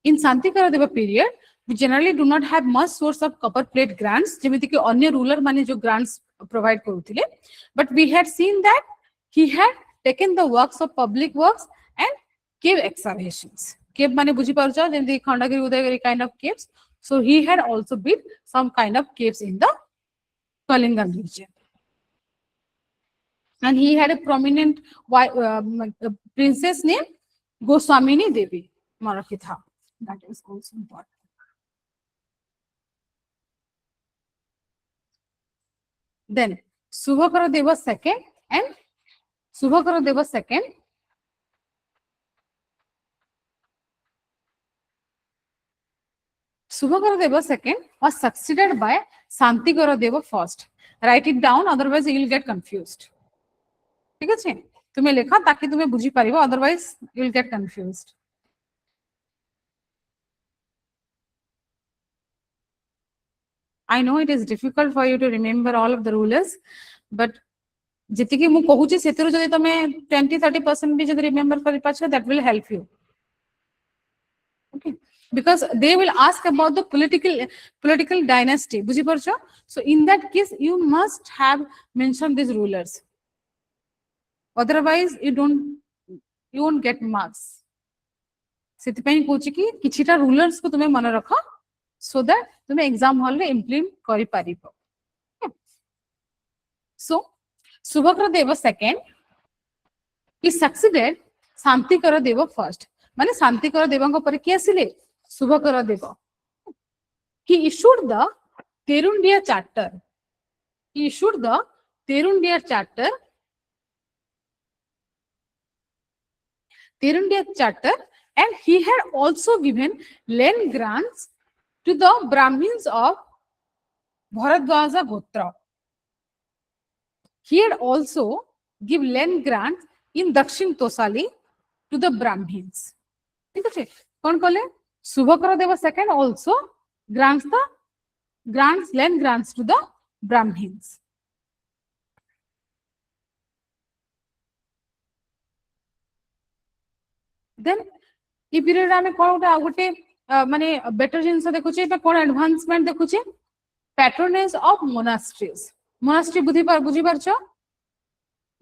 In Santikara Deva period, we generally do not have much source of copper plate grants, जेमिति कि अन्य ruler माने जो grants provide करुथिले, but we had seen that he had taken the works of public works and cave excavations. Cave माने बुझी पारुचा जेमिति Khandagiri Udayagiri kind of caves. So he had also built some kind of caves in the Kalinga region. And he had a prominent princess named Goswamini Devi. Marakitha. That is also important. Then Subhakara Deva second and Subhakara Deva second. Subhakara Deva second was succeeded by Santikara Deva first. Write it down, otherwise you will get confused. ठीक है तुम्हें लिखा ताकि तुम्हें बुझी पारिबो, otherwise you will get confused. I know it is difficult for you to remember all of the rulers, but जितकी मु कहूची सेतरु जदि तमे 20-30% भी जदि remember करि पाछो, that will help you. Okay, because they will ask about the political dynasty. बुझी परछो? So in that case you must have mentioned these rulers. Otherwise you won't get marks. सेतिपई कहूची कि किछिटा rulers को तुमे मन रखो, so that तुम्हें exam hall रे implement करि पारिबो. So Subhakara Deva second, he succeeded Santikara Deva first. माने Santikara Deva को पर किए आसिले Subhakara Deva. He issued the Terundia charter. He issued the Terundia charter. Terundia charter, and he had also given land grants to the Brahmins of Bharadwaja Gotra. He had also given land grants in Dakshin Tosali to the Brahmins. कौन कले? Subhakara Deva second also grants land grants to the Brahmins. Then ई period आमे कोन गोटे माने better things देखुचे बा कोन एडवांसमेंट देखुचे पैट्रोनेज ऑफ मोनास्ट्रीज. मोनास्ट्री बुझी पारछ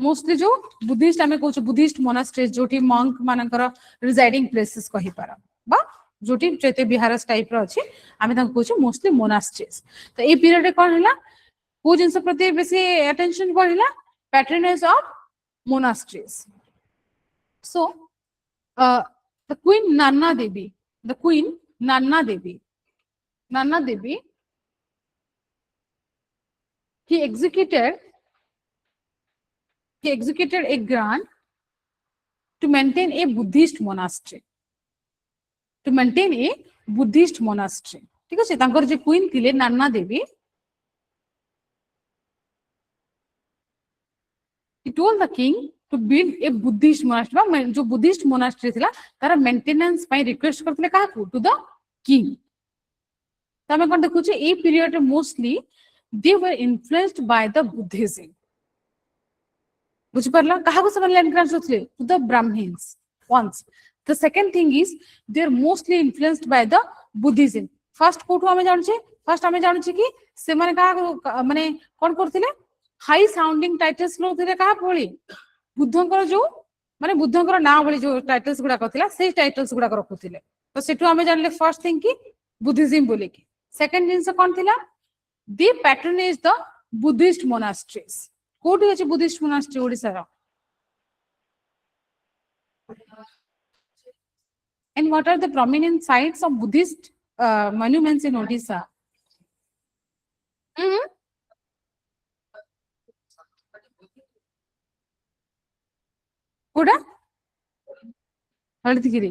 मोस्टली जो बुद्धिस्ट आमे कहूछ बुद्धिस्ट मोनास्ट्रीज जोठी मंक मानकर रिजाइडिंग प्लेसेस कहि पारा बा जोटी चैत्य विहार टाइप रो अछि आमे ताको कहू मोस्टली मोनास्ट्रीज तो ए पीरियड रे कोन हला को जिंस प्रति बेसी अटेंशन बढ़िला patronage of monasteries so the queen Nana Devi the queen Nana Devi he executed a grant to maintain a Buddhist monastery ठीक আছে तांकर जे क्वीन थिले नाना देवी he told the king to build a Buddhist monastery जो Buddhist monastery थिला तारा maintenance पई request करथिले काहा to the king तमे कोन देखु छी a period mostly they were influenced by the Buddhism बुझ परला काहा को सब लैंड ग्रांट्स होथले to the Brahmins once the second thing is they are mostly influenced by the Buddhism first कोठो हमें जान छी फर्स्ट हमें जान छी कि से माने का माने कोन करथिले हाई साउंडिंग टाइटल्स लोथिले काहा भଳି बुद्धंकर जो माने बुद्धंकर ना भଳି जो टाइटल्स गुडा करथिला से टाइटल्स गुडा रखुथिले तो सेटु हमें जानले फर्स्ट थिंग कि बुद्धिज्म बोले कि सेकंड जिंस कोन थिला they patronage the Buddhist monasteries कोठी अछि बुद्धिस्ट मोनास्ट्री ओडिसा रो and what are the prominent sites of Buddhist monuments in Odisha कोडा ललितगिरी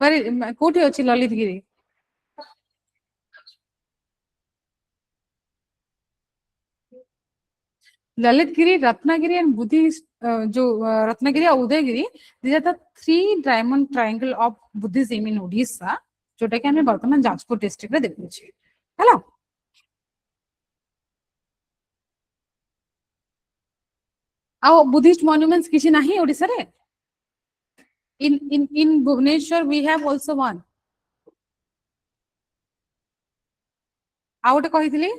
पर कोठी अछि ललितगिरी ललितगिरी रत्नागिरी एंड बुद्धिस्ट जो रत्नागिरी और Udayagiri these are the three diamond triangle of Buddhism in Odisha जोटा कि हमें वर्तमान जाजपुर डिस्ट्रिक्ट रे देखु छी हेलो आ बुद्धिस्ट मॉन्यूमेंट्स किछि नाही ओडिसा रे in Bhubaneswar we have also one out कहितली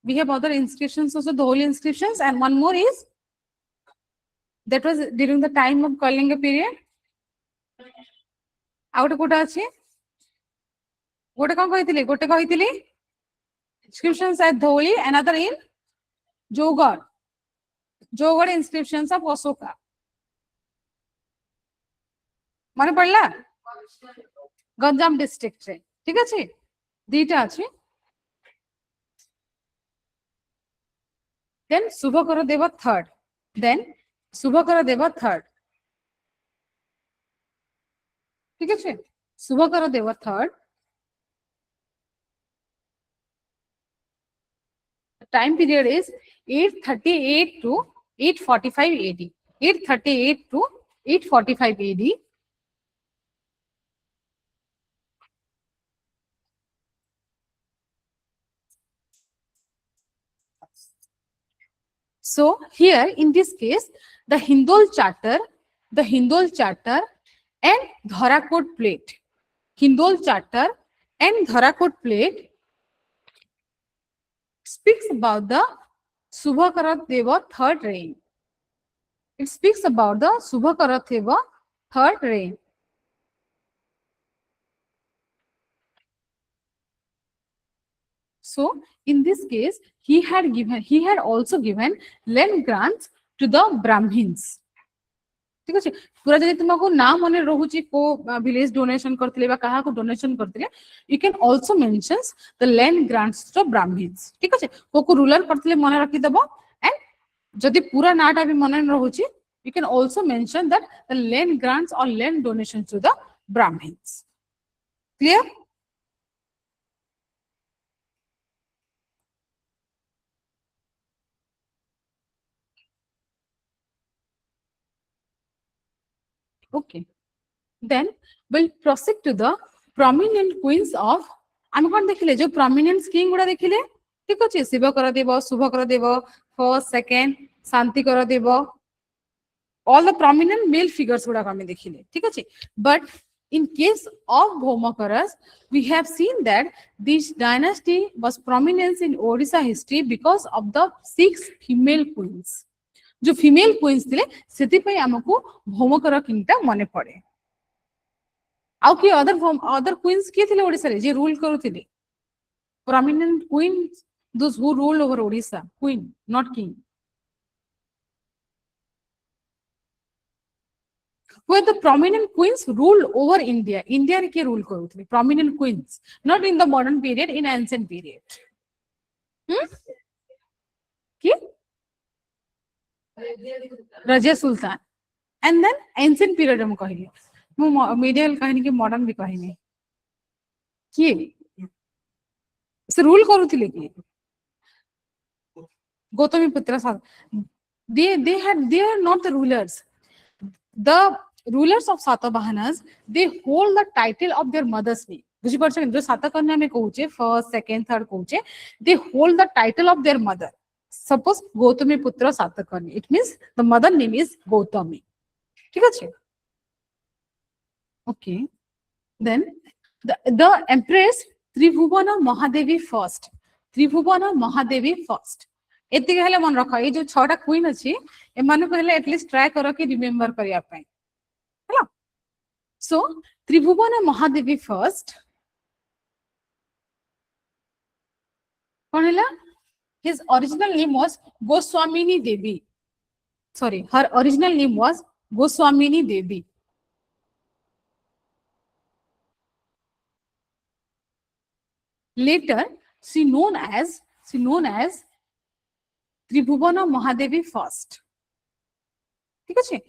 we have other inscriptions also the holy inscriptions and one more is that was during the time of Kalinga period out कोटा अछि गोटे कोन कहितली inscriptions at Dholi another in Jogad inscriptions of Asoka माने पड़ला Ganjam district रे ठीक अछि दीटा अछि then Subhakara Deva third ठीक है Subhakara Deva third time period is 838 to 845 AD 838 to 845 AD so here in this case the Hindol charter and Dharakot plate Hindol charter and Dharakot plate speaks about the Subhakara Deva third reign. It speaks about the Subhakara Deva third reign. So in this case, he had also given land grants to the Brahmins. ठीक है पूरा जदि तुमको ना मने रहुची को village donation करथिले बा कहा को डोनेशन करथिले you can also mentions the land grants to Brahmins ठीक है को रूलर करथिले मने रखि देबो एंड जदि पूरा नाटा भी मने रहुची you can also mention that the land grants or land donation to the Brahmins clear okay then we'll proceed to the prominent queens of हम कोन देखिले जो prominent king गुडा देखिले ठीक अछि शिव कर देव शुभ कर देव फर्स्ट सेकंड शांति कर देव all the prominent male figures गुडा हम देखिले ठीक अछि but in case of Bhomakaras we have seen that this dynasty was prominent in Odisha history because of the 6 female queens जो फीमेल क्वींस थिले सेति पई हमकु भौमकर किंगटा मने पड़े आउ कि अदर क्वींस किए थिले ओडिसा रे जे rule करूथिले prominent queens, those who ruled over Odisha, queen, not king. Where the prominent queens ruled over India. India रे के rule करूथिले prominent queens, not in the modern period, in ancient period. कि Raja Sultan. And then ancient period हम कहिली मु medieval कहनी कि modern भी कहनी कि से rule करूथिले कि Gautami Putra Sa they are not the rulers. The rulers of Satavahanas, they hold the title of their mother's name. बुझिपारछन जो सातकन्या में कहूचे फर्स्ट सेकंड थर्ड कहूचे they hold the title of their mother. Suppose Gautami Putra Satakanya, it means the mother name is Gautami. ठीक है? Okay. Then the empress Tribhuvana Mahadevi first. Tribhuvana Mahadevi first. एतिके हेले मन रख ए जो 6टा queen अछि ए माने पहले एटलीस्ट ट्राई करो कि रिमेंबर करिया पय हैला सो त्रिभुवन महादेवी फर्स्ट कोन हैला his original name was Goswamini Devi. Sorry, her original name was Goswamini Devi. Later she known as Tribhuvana Mahadevi first. ठीक है?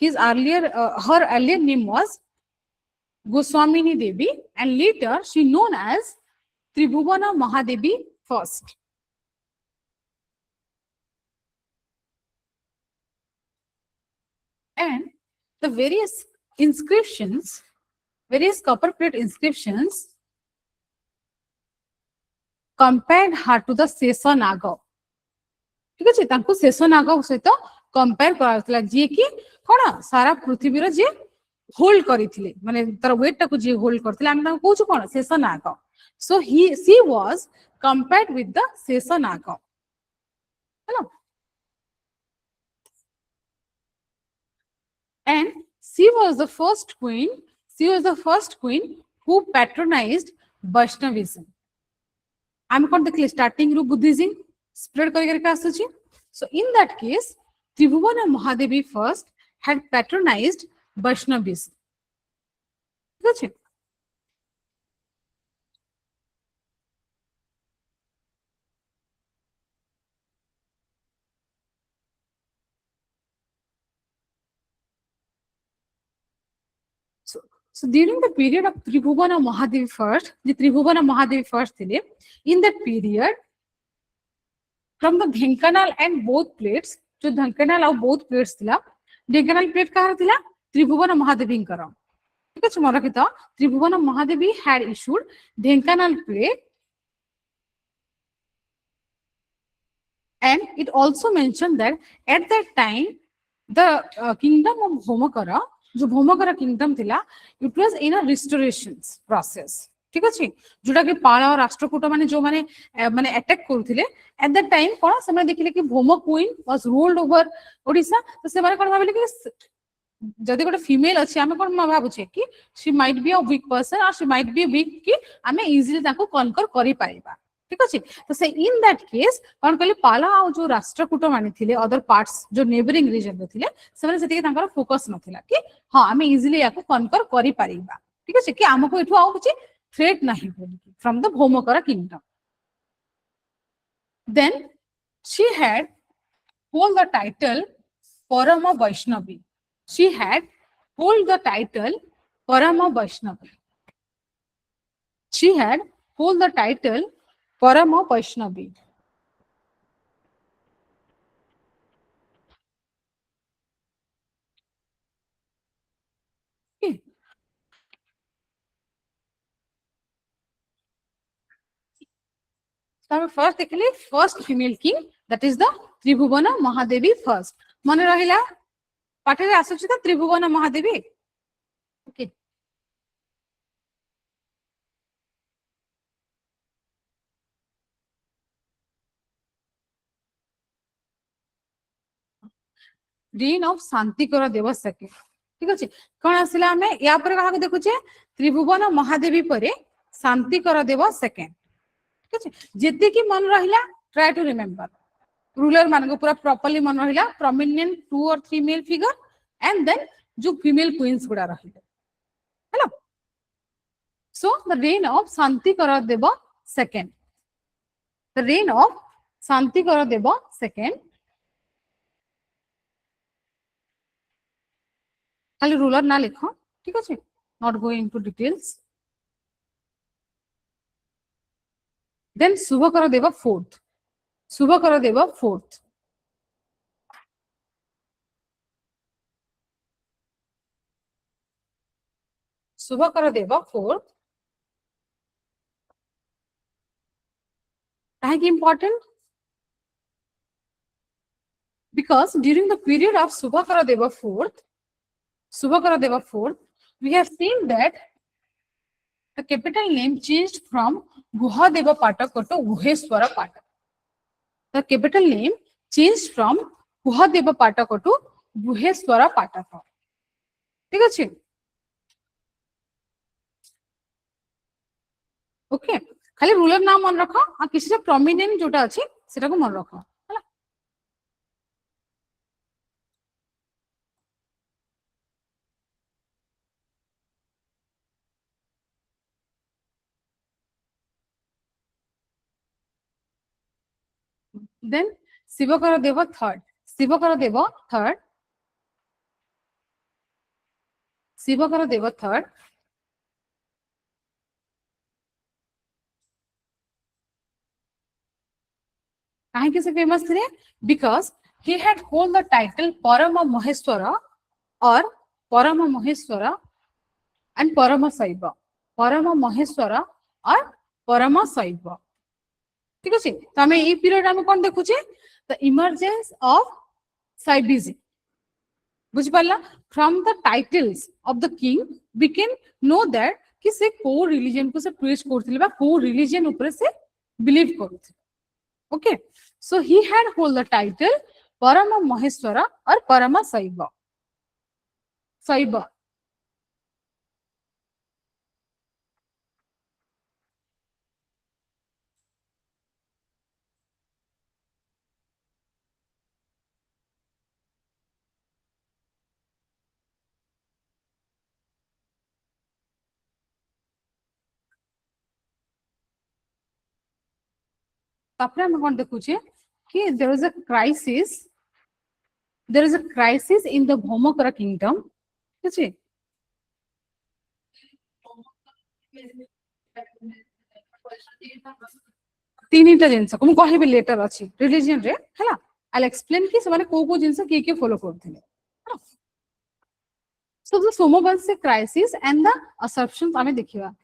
His earlier her earlier name was Goswamini Devi and later she known as Tribhuvana Mahadevi first. And the various inscriptions, various copper plate inscriptions compared her to the Sesanaga. ठीक है? तांको शेषनाग सहित compare कराउतला जे कि कोन सारा पृथ्वी रो जे hold करिथिले माने तर wait टाको जे hold करथिले हम तांको कहूछु कोन Sheshnag so she was compared with the Sheshnag हेलो and she was the first queen who patronized Vaishnavism. I'm कोन देखले स्टार्टिंग रू बुद्धिज्म spread करिकर का आसुची so in that case Tribhuvana Mahadevi first had patronized Vaishnavism. ठीक है? So during the period of Tribhuvana Mahadevi first, the Tribhuvana Mahadevi first thile, in that period from the Dhenkanal and both plates, जो Dhenkanal और both plates थिला, Dhenkanal plate कहाँ थिला? Tribhuvana Mahadevi करा. ठीक है? चुमारा किता Tribhuvana Mahadevi had issued Dhenkanal plate, and it also mentioned that at that time the kingdom of Bhomakara, जो Bhomakara kingdom थिला, it was in a restoration process. ठीक अछि जोटा कि पाल और राष्ट्रकूट माने जो माने माने अटैक करथिले एट दैट टाइम कोन समय देखिले कि भौम queen was ruled over Odisha तो से माने कोन भाबिले कि जदि गोटे फीमेल अछि हमें कोन भाबुछे कि she might be a weak person और शी माइट बी वीक कि हमें इजीली ताको कॉन्कर करि पाइबा ठीक अछि तो से इन दैट केस कोन कहले पाला और जो राष्ट्रकूट माने थिले अदर पार्ट्स जो नेबरिंग रीजन रे थिले से माने सेति तांकर फोकस नथिला कि हां हमें इजीली याको कॉन्कर करि पारिबा ठीक अछि कि हमको एठु आउ किछि threat nahi from the Bhomakara kingdom. Then she had hold the title Parama Vaishnavi. She had hold the title Parama Vaishnavi. She had hold the title Parama Vaishnavi. Okay. So first देखिले first female king that is the Tribhuvana Mahadevi first. मने रहिला पाठे रे आसुछि त Tribhuvana Mahadevi. Okay. Reign of Santikara Devasaki. ठीक अच्छे कौन आसला आम या क्या देखुचे त्रिभुवन महादेवी परे शांति कर देव सेकेंड ठीक अच्छे जिते कि मन रहा ट्राई टू रिमेम्बर रूलर मान पूरा प्रॉपर्ली मन रहा prominent 2 or 3 male figure and then जो फीमेल क्वींस गुड़ा रही है so the reign of Shantikara Deva second the reign of Shantikara Deva second खाली रूलर ना लिख ठीक अच्छे not going to details then Shubhakara Deva fourth Shubhakara Deva fourth Shubhakara Deva fourth काहे important because during the period of Subhakara Deva fourth we have seen that the capital name changed from Guhadeva Pataka to Guheswara Pataka. The capital name changed from Guhadeva Pataka to Guheswara Pataka. ठीक अच्छे okay खाली ruler नाम मन रख आ किसी prominent जोटा अच्छी सेटा को मन रख देन शिवकर देव थर्ड शिवकर देव थर्ड शिवकर देव थर्ड कहीं से फेमस थे because he had hold the title Parama Maheshwara or Parama Maheshwara and Parama Saiva Parama Maheshwara or Parama Saiva ठीक अच्छे तो आम ये पीरियड आम कौन देखुचे द इमर्जेंस ऑफ साइबिजी बुझिपारा from the titles of the king we can know that कि से को रिलीजन को से प्रीच करथिले बा को रिलीजन ऊपर से बिलीव करथिले okay so he had hold the title परम महेश्वरा और परम शैव शैव तापर हम कौन देखुचे कि there is a crisis in the Bhaumakara kingdom ठीक है तीन टा जिनस को कहबी लेटर अच्छी रिलीजन रे हैला आई एक्सप्लेन कि से माने को जिनस के फॉलो करथिले so the Somavanshi crisis and the usurpations आमे देखिबा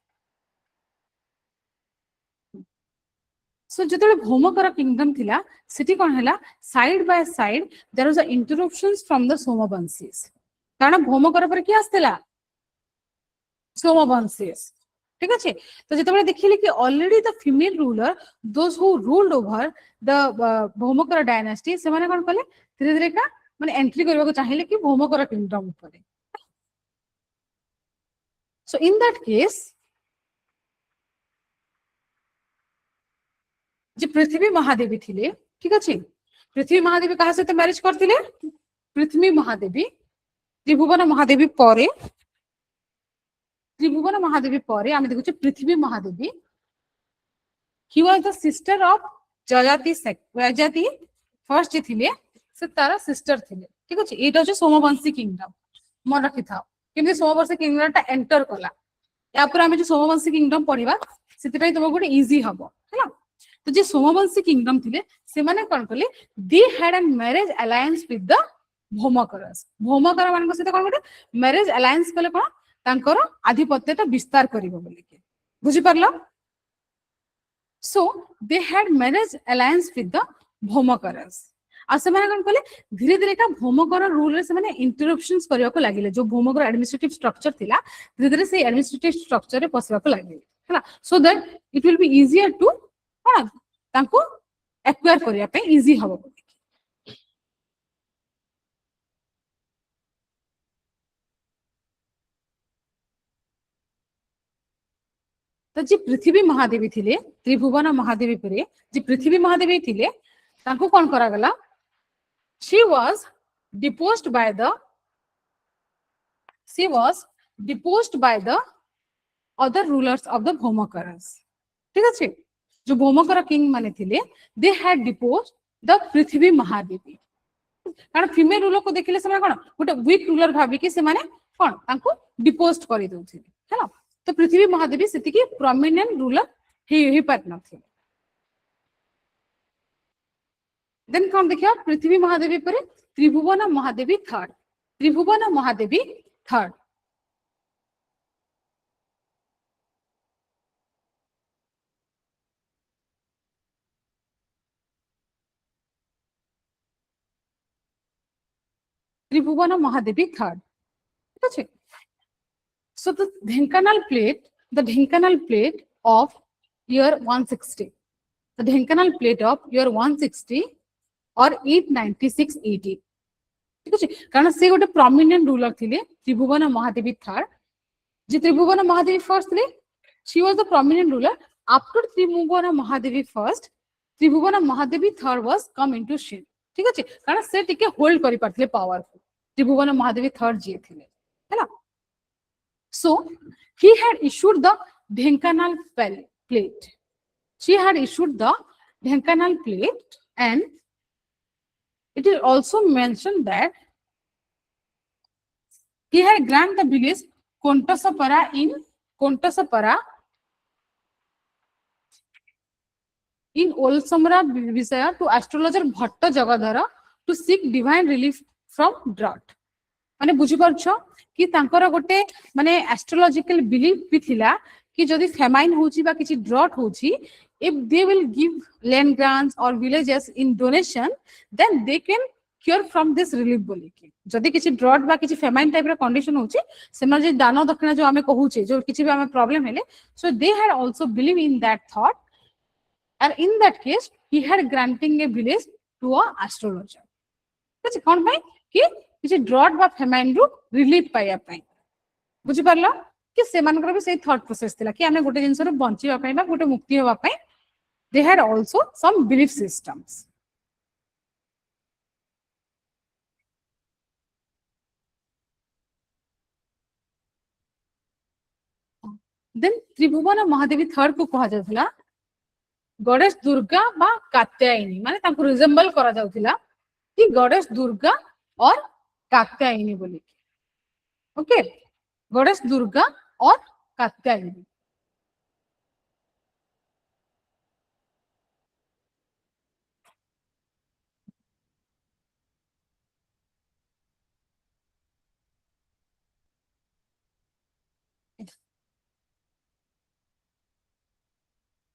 सो जो भौमकरा किंगडम थिला सिटी कौन है side by side there was a interruptions from the Somavanshis कारण भौमकरा पर किया आस्तेला सोमवंशीस ठीक अच्छे तो जो देखिले कि already the female ruler those who ruled over the Bhaumakara dynasty से माने कौन कले धीरे धीरे का माने एंट्री करबा को चाहिए कि भौमकरा किंगडम ऊपर सो इन दैट केस जे पृथ्वी महादेवी थिले ठीक अच्छे पृथ्वी महादेवी कहा सहित मैरिज करथिले पृथ्वी महादेवी त्रिभुवन महादेवी परे त्रिभुवन महादेवी परे आमे देखुचे Prithvi Mahadevi he was the sister of Jajati first जे थिले से तारा सिस्टर थिले ठीक अच्छे एटा जो सोमवंशी किंगडम मन रखि थाओ केमि सोमवंशी किंगडम ता एंटर कला या पर आमे जो सोमवंशी किंगडम पढिबा सेति तुमको गोटे इजी हबो हैला तो जे सोमवंशी किंगडम थिले से माने कोन कले they had an marriage alliance with the Bhaumakaras Bhaumakara मान सहित कोन गोटे मैरिज अलायंस कले कोन तांकर आधिपत्यता विस्तार करिवो बोली के बुझि परला so they had marriage alliance with the Bhaumakaras आ से माने कोन कले धीरे धीरे का भौमकरा रूल रे से माने इंटरप्शंस करिया को लागिले जो भौमकरा एडमिनिस्ट्रेटिव स्ट्रक्चर थिला धीरे धीरे से एडमिनिस्ट्रेटिव स्ट्रक्चर रे पसवा को लागिले हैला so that it will be easier to हाँ तांको एक्वायर करिया पे इजी हबो। तो जी पृथ्वी महादेवी थिले त्रिभुवन महादेवी परे जी पृथ्वी महादेवी थिले तांको कोन करा गला she was deposed by the other rulers of the Bhomakaras ठीक अछि जो भौमकरा किंग माने थिले दे हैड डिपोज द पृथ्वी महादेवी कारण फीमेल रूलर को देखिले से कोन गोटे वीक रूलर भाबी कि से माने कोन तांको डिपोस्ट करि दउथिले हैला तो पृथ्वी महादेवी सेति की प्रोमिनेंट रूलर ही पाट नथिले देन कोन देखियो पृथ्वी महादेवी पर त्रिभुवन महादेवी थर्ड त्रिभुवन महादेवी थर्ड ठीक अछि so the Dhenkanal plate of year 160 the Dhenkanal plate of year 160 or 896 AD ठीक अछि कारण से गोटे प्रोमिनेंट रूलर थिले त्रिभुवन महादेवी थर्ड जे त्रिभुवन महादेवी फर्स्ट थिले she was the prominent ruler after Tribhuvan Mahadevi first Tribhuvan Mahadevi third was come into shape ठीक अछि कारण से टिके होल्ड करि पारथिले पावर को त्रिभुवन महादेवी थर्ड जे थिले हैला so he had issued the Dhenkanal plate and it is also mentioned that he had granted the village Kontasapara in Olsamra Visaya to astrologer Bhatta Jagadhara to seek divine relief from drought. माने बुझी परछ कि तांकर गोटे माने astrological belief भी थिला कि जदि फेमाइन होची बा किछि ड्रॉट होची if they will give land grants or villages in donation then they can cure from this relief बोली कि जदि किछि ड्रॉट बा किछि फेमाइन टाइप रे कंडीशन होची सेमा जे दान दक्षिणा जो हमें कहूचे जो किछि भी हमें प्रॉब्लम हेले so they had also believe in that thought and in that case he had granting a village to a astrologer ठीक कोन भाई कि किछि ड्रॉट बा फेमाइन रु रिलीफ पाया पई बुझि परला कि से मानकर भी सही थॉट प्रोसेस थिला कि हमें गोटे जिंस रो बंचिबा पई बा गोटे मुक्ति होबा पई they had also some belief systems then Tribhuvan Mahadevi third को कहा जाउथला गणेश दुर्गा बा कात्यायनी माने तांको रिजेंबल करा जाउथला कि गणेश दुर्गा और कात्यायनी बोली ओके गणेश दुर्गा और Katyayani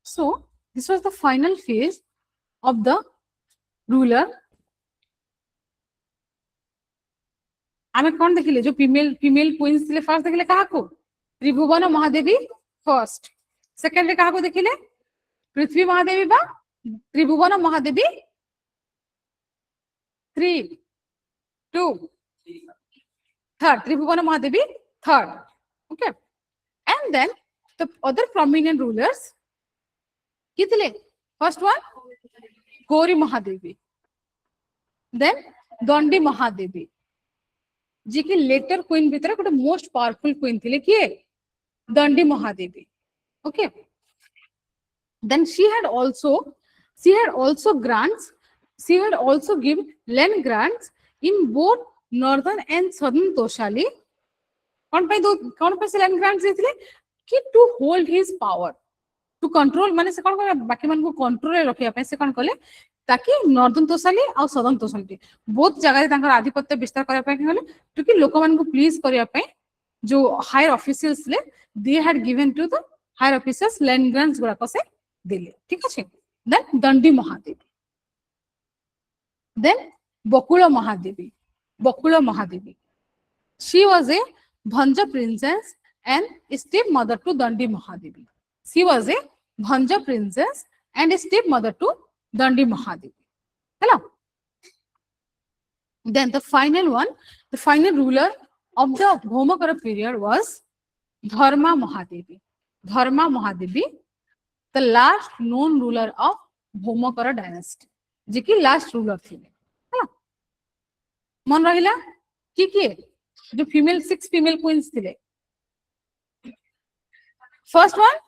so this was the final phase of the ruler आमे कोन देखिले जो फीमेल क्वींस थिले फर्स्ट देखिले काहा को त्रिभुवन महादेवी फर्स्ट सेकंड रे काहा को देखिले पृथ्वी महादेवी बा Tribhuvana Mahadevi 3 2 third Tribhuvana Mahadevi third okay and then the other prominent rulers कितले first one Gauri Mahadevi then Dandi Mahadevi ji की लेटर क्वीन भीतर गोटे मोस्ट पावरफुल क्वीन थिले किए Dandi Mahadevi okay then she had also give land grants in both northern and southern Toshali कौन पे से land grants देथिले कि to hold his power to control माने से कौन बाकी मन को कंट्रोल रे रखिया पे से कौन कले ताकि नॉर्दर्न तोसाली और सदर्न तोसाली बहुत जगह तांकर आधिपत्य विस्तार करिया पे कहले क्योंकि लोक मन को प्लीज करिया पे जो हायर ऑफिशियल्स ले they had given to the higher officers land grants गुडा को से देले ठीक अछि then Dandi Mahadevi then Bakula Mahadevi she was a Bhanja princess and stepmother to Dandi Mahadevi. She was a Bhanja princess and stepmother to Dandi Mahadevi. Hello. Then the final ruler of the Bhomakara period was Dharma Mahadevi. Dharma Mahadevi the last known ruler of Bhaumakara dynasty जे कि last ruler थिले ହେଲା मन रहिला कि जो female 6 female queens थिले first one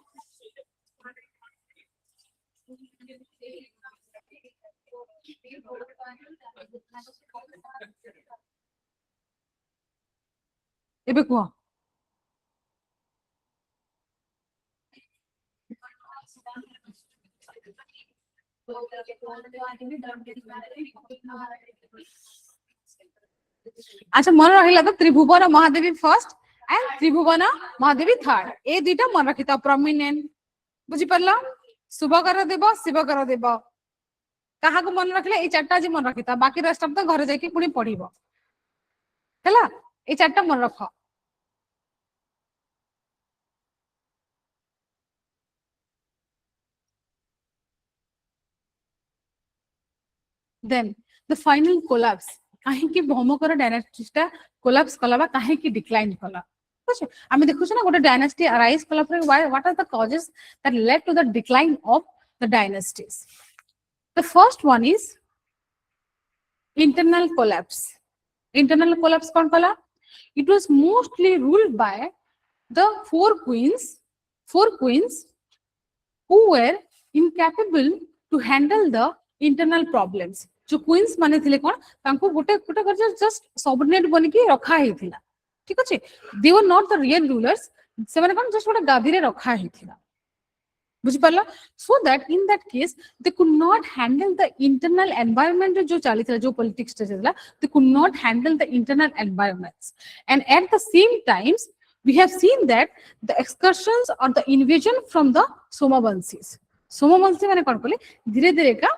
एबे कुआ अच्छा मन रहिला तो Tribhuvana Mahadevi first and Tribhuvana Mahadevi third ए दुईटा मन रखिता प्रोमिनेंट बुझी परला शुभकर देव शिवकर देव कहा को मन रखले ए चारटा जी मन रखिता बाकी रेस्ट ऑफ द घर जाके पुणी पढिबो हैला ए चारटा मन रख देन द फाइनल कोलैप्स काहे कि भौमकर डायनास्टीटा कोलैप्स कलाबा काहे कि डिक्लाइन कला ठीक अछि आमे देखु छ ना गोटे डायनास्टी अराइज कला पर what are the causes that led to the decline of the dynasties the first one is internal collapse internal collapse kon kala it was mostly ruled by the four queens who were incapable to handle the internal problems जो queen's माने थिले कोन तांको गोटे गोटे कर just subordinate बनि के रखा हेथिला ठीक अछि they were not the real rulers से माने कोन जस्ट गोटे गादी रे रखा हेथिला बुझ परला so that in that case they could not handle the internal environment जो चली थिला जो पॉलिटिक्स चला they could not handle the internal environments and at the same times we have seen that the excursions or the invasion from the Somvanshi माने कोन कहले धीरे धीरे का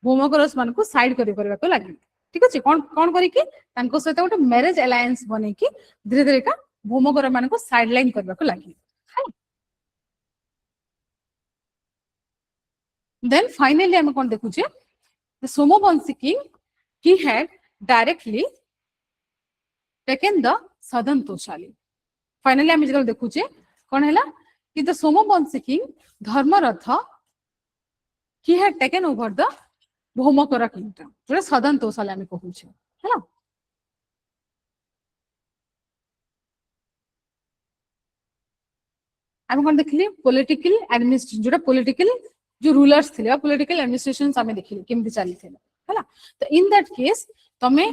भौमकरस मान को साइड करबा को लागि ठीक अछि कोन कोन करी कि तांको सहित गोटे मैरिज अलायंस बनै कि धीरे धीरे का भौमकर मान को साइड लाइन करबा को लागि then finally हम कोन देखु छे the Somavanshi king he had directly taken the southern Toshali finally हम जब देखु छे कोन हैला कि the Somavanshi king Dharmaratha he had taken over the Bhaumakara kingdom जो सदन तोसाले हम कहू छे हैला हम कोन देखली पॉलिटिकल एडमिनिस्ट्रेशन जोटा पॉलिटिकल जो रूलर्स थिले पॉलिटिकल एडमिनिस्ट्रेशंस हमें देखली केमति चली थिले हैला तो इन दैट केस तमे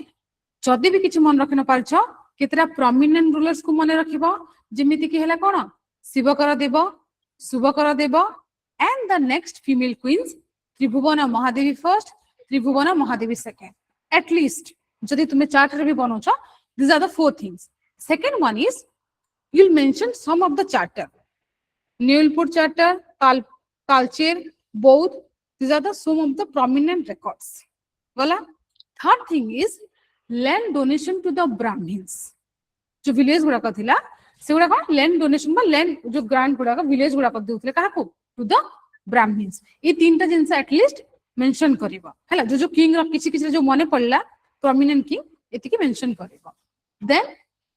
जदी भी किछ मन रखना पारछ केतरा प्रोमिनेंट रूलर्स को मन रखिबो जेमिति कि हैला कोन Shivakara Deva Shubhakara Deva and the next female queens Tribhuvana Mahadevi first Tribhuvana Mahadevi second at least जदी तुमे चार्ट रे भी बनोछ these are the four things second one is you'll mention some of the charter Newport charter Talcher both these are the some of the prominent records wala third thing is land donation to the brahmins जो village गुडा का थिला से गुडा का land donation बा land जो grant गुडा का village गुडा का देउथले काहा को टू द ब्राह्मण्स ये तीनटा जिंस एटलीस्ट मेंशन करबा हैला जो किंग रो किछि किछि जो मने पड़ला प्रोमिनेंट किंग एतिकी मेंशन करबा then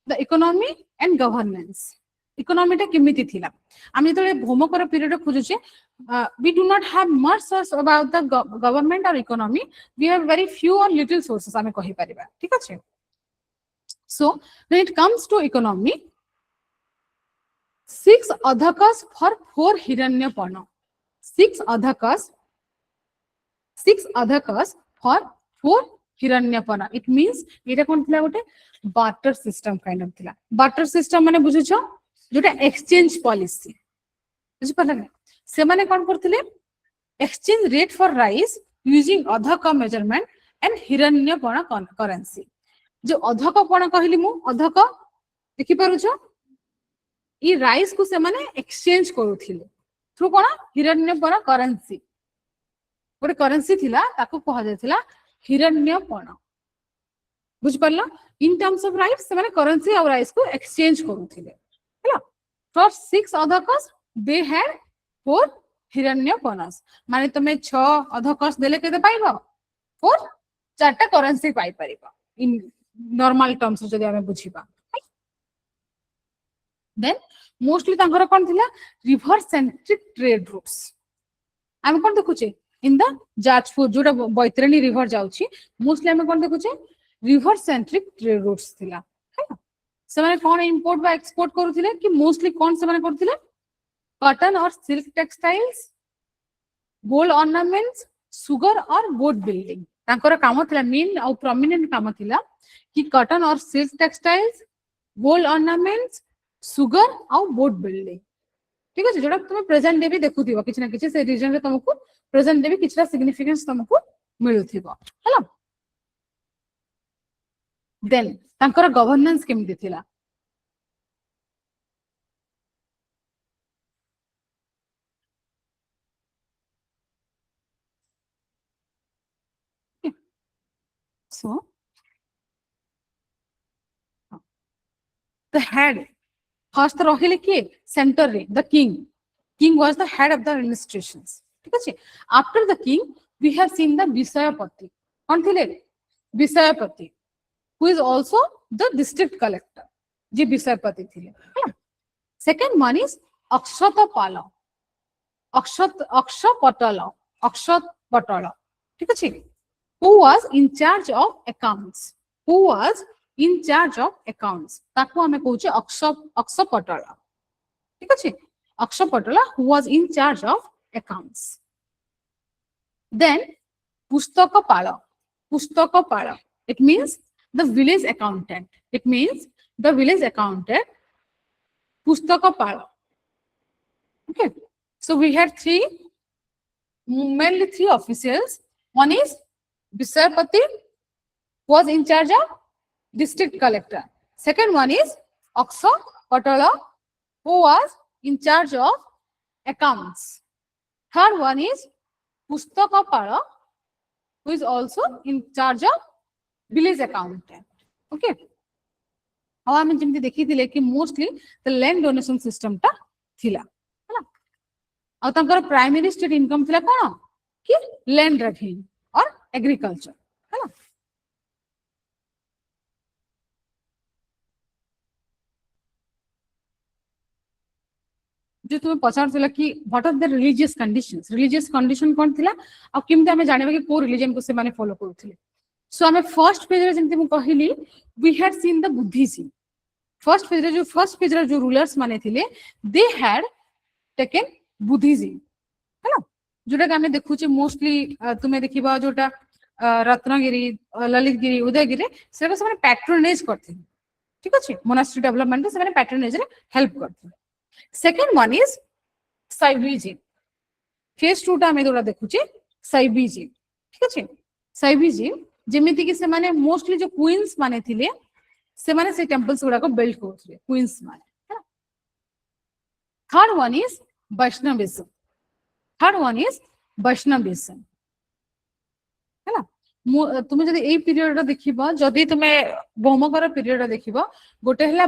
the economy and governance इकोनॉमीटा केमिति थिला हम जतले भौमकर पीरियड खोजु छे we do not have much source about the government or economy we have very few or little sources हमें कहि परिबा ठीक अछि so when it comes to economy 6 adhakas for 4 hiranyapana 6 adhakas for 4 hiranyapana it means एटा कोन थिला गोटे barter system kind of थिला barter system माने बुझु छ जोटा एक्सचेंज पॉलिसी बुझ पला से माने कोन करथिले exchange rate for rice using adhaka measurement and hiranyapana currency जो अधक पणा कहली मु अधक देखि पारु छ ई राइस को से माने एक्सचेंज करूथिले थ्रू कोन हिरण्यपना करेंसी गोटे करेंसी थिला ताको कहा जायथिला हिरण्यपना बुझ परला इन टर्म्स ऑफ राइस से माने करेंसी और राइस को एक्सचेंज करूथिले हैला फॉर 6 अधकस दे हैड 4 हिरण्यपनास माने तमे 6 अधकस देले केते पाइबो 4 चारटा करेंसी पाइ परिबो इन नॉर्मल टर्म्स जदि हमें बुझिबा देन मोस्टली तांकर कोन थिला रिवर सेंट्रिक ट्रेड रूट्स हम कोन देखुचे इन द जाजपुर जोटा बैतरणी रिवर जाउची मोस्टली हम कोन देखुचे रिवर सेंट्रिक ट्रेड रूट्स थिला से माने कोन इंपोर्ट बा एक्सपोर्ट करूथिले कि मोस्टली कोन से माने करथिले कॉटन और silk textiles gold ornaments sugar और बोट बिल्डिंग तांकर काम थिला मेन और प्रोमिनेंट काम थिला कि कॉटन और silk textiles gold ornaments sugar और बोट बिल्डिंग ठीक है जोड़ा तुम प्रेजेंट डे भी देखुथिबो किछ ना किछ से रीजन रे तुमको प्रेजेंट डे भी किछरा सिग्निफिकेंस तुमको मिलुथिबो हला देन तांकर गवर्नेंस केमि थिला so the head first रहिले के सेंटर रे the king was the head of the administrations ठीक अछि after the king we have seen the विषयपति कोन थिले विषयपति who is also the district collector जे विषयपति थिले second one is अक्षतपाल अक्षपटल ठीक अछि who was in charge of accounts ताको हमें कहूचे अक्षपटल ठीक अछि अक्षपटल who was in charge of accounts then पुस्तकपाल it means the village accountant पुस्तकपाल okay so we had mainly three officials one is Visayapati was in charge of district collector second one is Aksha Patala who was in charge of accounts third one is Pustakapala who is also in charge of village accountant okay अब हम जेमति देखिथिले कि mostly the land donation system ता थिला हला आ तंकर primary state income थिला कोन कि land revenue और agriculture हला जो तुम्हें पचार थिला कि what are the religious condition कोन थिला आ किमते हमें जानेबा कि को रिलीजन को से माने फॉलो करथिले सो हमें फर्स्ट पेज रे जेमति मु कहिली we had seen the Buddhism first page रे जो रूलर्स माने थिले दे हैड टेकन बुद्धिज्म हैला जोटा हमें देखुचे मोस्टली तुम्हें देखिबा जोटा रत्नगिरी ललितगिरी उदयगिरी से माने पैट्रोनेज करथिले ठीक अछि मोनास्ट्री डेवलपमेंट से माने पैट्रोनेज रे हेल्प करथिले सेकंड वन इज साइबिज्म फेज 2 टा हमें जोटा देखुचे साइबिज्म ठीक अछि साइबिज्म जेमिति कि से माने मोस्टली जो क्वींस माने थिले से माने से टेंपल्स गुडा को बिल्ड करथिले क्वींस माने थर्ड वन इज वैष्णविज्म हैला तुमे जदी ए पीरियड देखिबा जदी तुमे भौमकर पीरियड देखिबा गोटे हला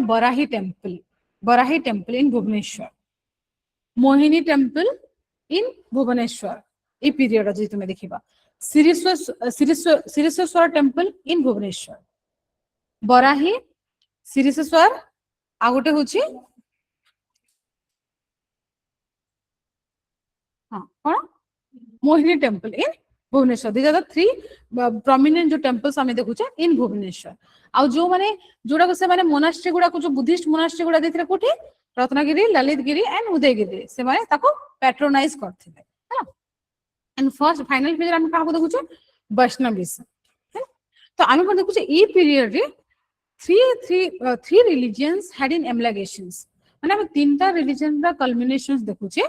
Varahi temple in Bhubaneswar Mohini temple in Bhubaneswar ए पीरियड जदी तुमे देखिबा सिरिश्वेश्वर टेंपल इन भुवनेश्वर बराही सिरिश्वेश्वर आ गोटे होची हां कोन Mohini temple in Bhubaneswar these are the three prominent जो टेंपल्स हमें देखुचे इन भुवनेश्वर आ जो माने जोडा को से माने मोनास्ट्री गुडा को जो बुद्धिस्ट मोनास्ट्री गुडा देथिले कोठी रत्नगिरी ललितगिरी एंड उदयगिरी से माने ताको पैट्रोनाइज करथिले हैला एंड फर्स्ट फाइनल पेज हम का देखुचे वैष्णविज्म तो आमे को देखुचे ई पीरियड रे three religions had in amalgamations माने हम तीनटा रिलीजन रा कल्मिनेशंस देखुचे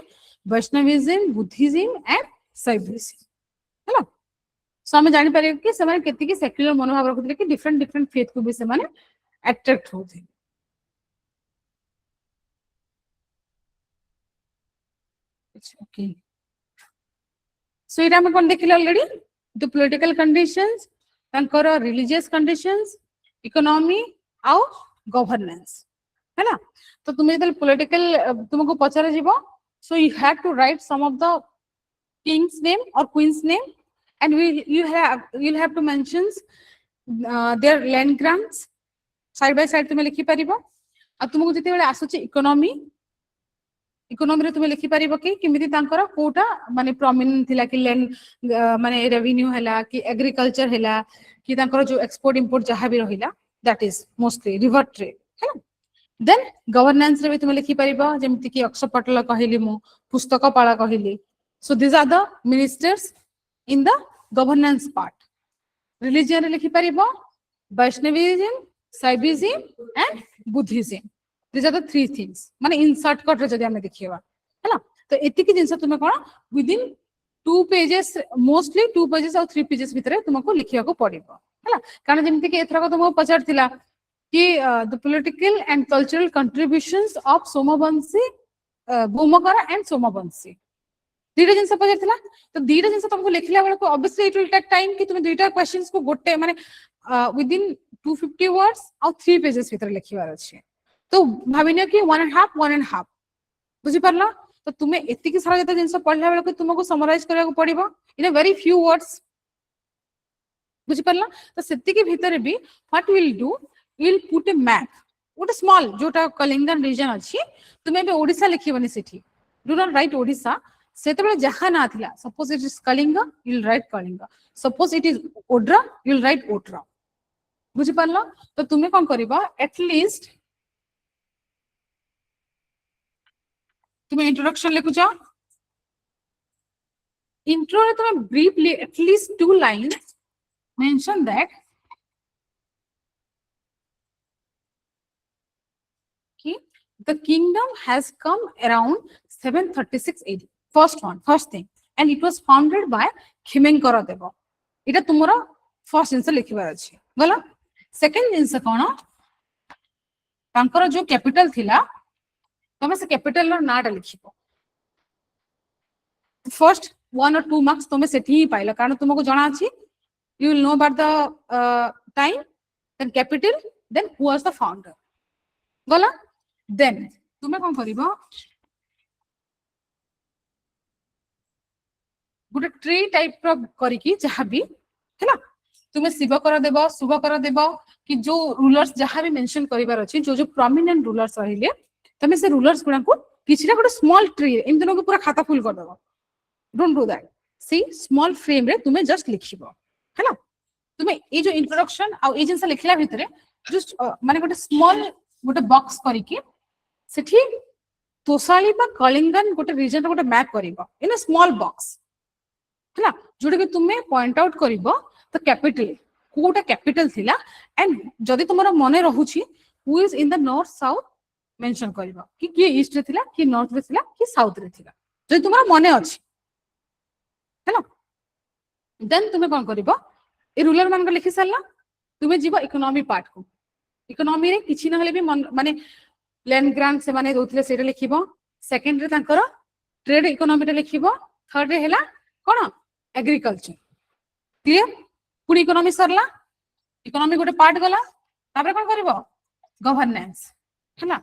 वैष्णविज्म बुद्धिज्म एंड साइबिज्म हैला सो हम जानि पारे कि से माने केति कि सेक्युलर मनोभाव रखुଥିଲେ कि डिफरेंट फेथ को भी से माने अट्रैक्ट होते ओके सो इरा हम कोन देखिले ऑलरेडी द पॉलिटिकल कंडीशंस तांकर रिलीजियस कंडीशंस इकोनॉमी आउ गवर्नेंस है ना तो तुम्हें जब पॉलिटिकल तुमको पचारे जीवो so you have to write some of the kings name or queens name and you'll have to mention their land grants side by side तुम्हें लिखि परिबो आ तुमको जते बेले आसुची इकोनॉमी रे तुमे लिखि परिबो कि किमिति तांकर कोटा माने प्रोमिनेंट थिला कि लैंड माने रेवेन्यू हैला कि एग्रीकल्चर हैला कि तांकर जो एक्सपोर्ट इंपोर्ट जहां भी रहिला that is mostly river trade है। देन गवर्नेंस रे भी तुमे लिखि परिबो जेमति कि अक्षपटल कहिली मु पुस्तक पाला कहिली। So this are the ministers in the governance part. Religion रे लिखि परिबो Vaishnavism, Shaivism and Buddhism. These are the three things माने इन शॉर्टकट रे जदी हमें देखिबा हैला। तो एति की जिंस तुमे कोन within 2 pages mostly 2 pages or 3 pages भीतर तुमको लिखिया को पड़िबो हैला। कारण जेमति कि एथरा को तुमको पचारतिला कि the political and cultural contributions of Somavanshi Bhaumakara and Somavanshi दीटा जिंस पचारतिला। तो दीटा जिंस तुमको लिखिला बेला को obviously it will take time कि तुमे दुईटा क्वेश्चंस को गोटे माने विद इन 250 वर्ड्स और 3 पेजेस भीतर लिखिबार अछि। तो भाविनियो कि 1.5 बुझी परला। तो तुमे एति की सारा जते जिंस पढला बेला को तुमको समराइज करिया को पड़िबो in a very few words बुझी परला। तो सेति के भीतर भी what will do will put a map out small जोटा कलिंगन रीजन अछि तुमे बे ओडिसा लिखिबनी सेठी डू नॉट राइट ओडिसा सेते बेला जहा ना थिला suppose it is Kalinga you will write Kalinga suppose it is Odra you will write Odra बुझी परला। तो तुमे कोन करबा एटलीस्ट तुम्हें इंट्रोडक्शन लिखु जाओ इंट्रो रे तुम्हें briefly at least 2 lines mention that कि the kingdom has come around 736 AD first thing and it was founded by Khimenkara Deva। इटा तुमरा फर्स्ट आंसर लिखिबार अछि गला। सेकंड आंसर कोन तांकर जो कैपिटल थिला तमे से कैपिटल रो नाटा लिखिबो। फर्स्ट 1 or 2 मार्क्स तमे सेठी ही पाइला कारण तुमको जणा अछि you will know about the time then capital then who was the founder गला। देन तुमे कोन करिबो गुटे ट्री टाइप रो करी कि जहां भी हैला तुमे शिव कर देबो शुभ कर देबो कि जो रूलर्स जहां भी मेंशन करिवार अछि जो प्रोमिनेंट रूलर्स रहिले तमे से रूलर्स गुडा को किछरा गोटे स्मॉल ट्री इन दोनों को पूरा खाता फुल कर दबो। Don't do that see small frame रे तुमे जस्ट लिखिबो हैला। तुमे ए जो इंट्रोडक्शन आ ए जिंस लिखला भितरे जस्ट माने गोटे स्मॉल गोटे बॉक्स करी कि सेठी तोसाली बा कलिंगन गोटे रीजन गोटे मैप करिबो इन अ स्मॉल बॉक्स हैला जोडे कि तुमे पॉइंट आउट करिबो द कैपिटल कोटा कैपिटल थिला एंड जदी तुमरा मने रहूची who is in the north south mention करबा कि के ईस्ट रे थिला कि नॉर्थ रे थिला कि साउथ रे थिला जदी तुमरा मने अछि हैला। देन तुमे कोन करबा ए रूलर मान को लिखि सारला तुमे जीवा इकोनॉमी पार्ट को इकोनॉमी रे किछि न हले भी माने लैंड ग्रांट से माने दोथिले सेटा लिखिबो। सेकंड रे तांकर ट्रेड इकोनॉमी रे लिखिबो। थर्ड रे हैला कोन एग्रीकल्चर क्लियर पुनी इकोनॉमी सरला इकोनॉमी गोटे पार्ट गला तापर कोन करबो गवर्नेंस हैला।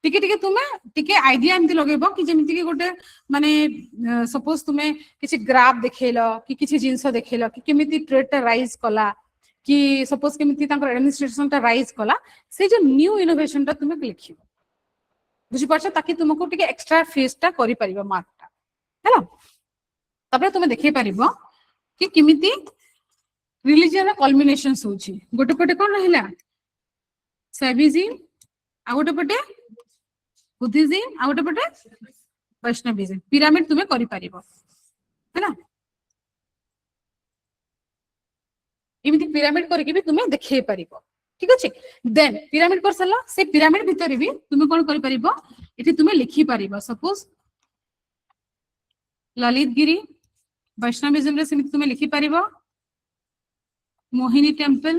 टिके टिके तुमे टिके आइडिया एमति लगेबो कि जेमिति कि गोटे माने सपोज तुमे किछि ग्राफ देखेलो कि किछि जिंस देखेलो कि केमिति ट्रेड टा राइज कला कि सपोज केमिति तांकर एडमिनिस्ट्रेशन टा राइज कला से जो न्यू इनोवेशन टा तुमे लिखिबो बुझि परछ ताकि तुमको टिके एक्स्ट्रा फेस टा करि परिबो मार्क टा हैला। तापर तुमे देखै परिबो कि केमिति रिलीजन कल्मिनेशन होची गोटे पटे कोन रहिला शैविज्म आ गोटे पटे बुद्धिज्म आ गोटे पटे वैष्णविज्म पिरामिड तुमे करि परिबो हैला। एमिति पिरामिड करके भी तुमे देखै परिबो ठीक अछि। देन पिरामिड कर सला से पिरामिड भीतर भी तुमे कोन करि परिबो एठी तुमे लिखि परिबो सपोज ललितगिरी वैष्णविज्म रे सेमिति तुमे लिखि परिबो मोहिनी टेम्पल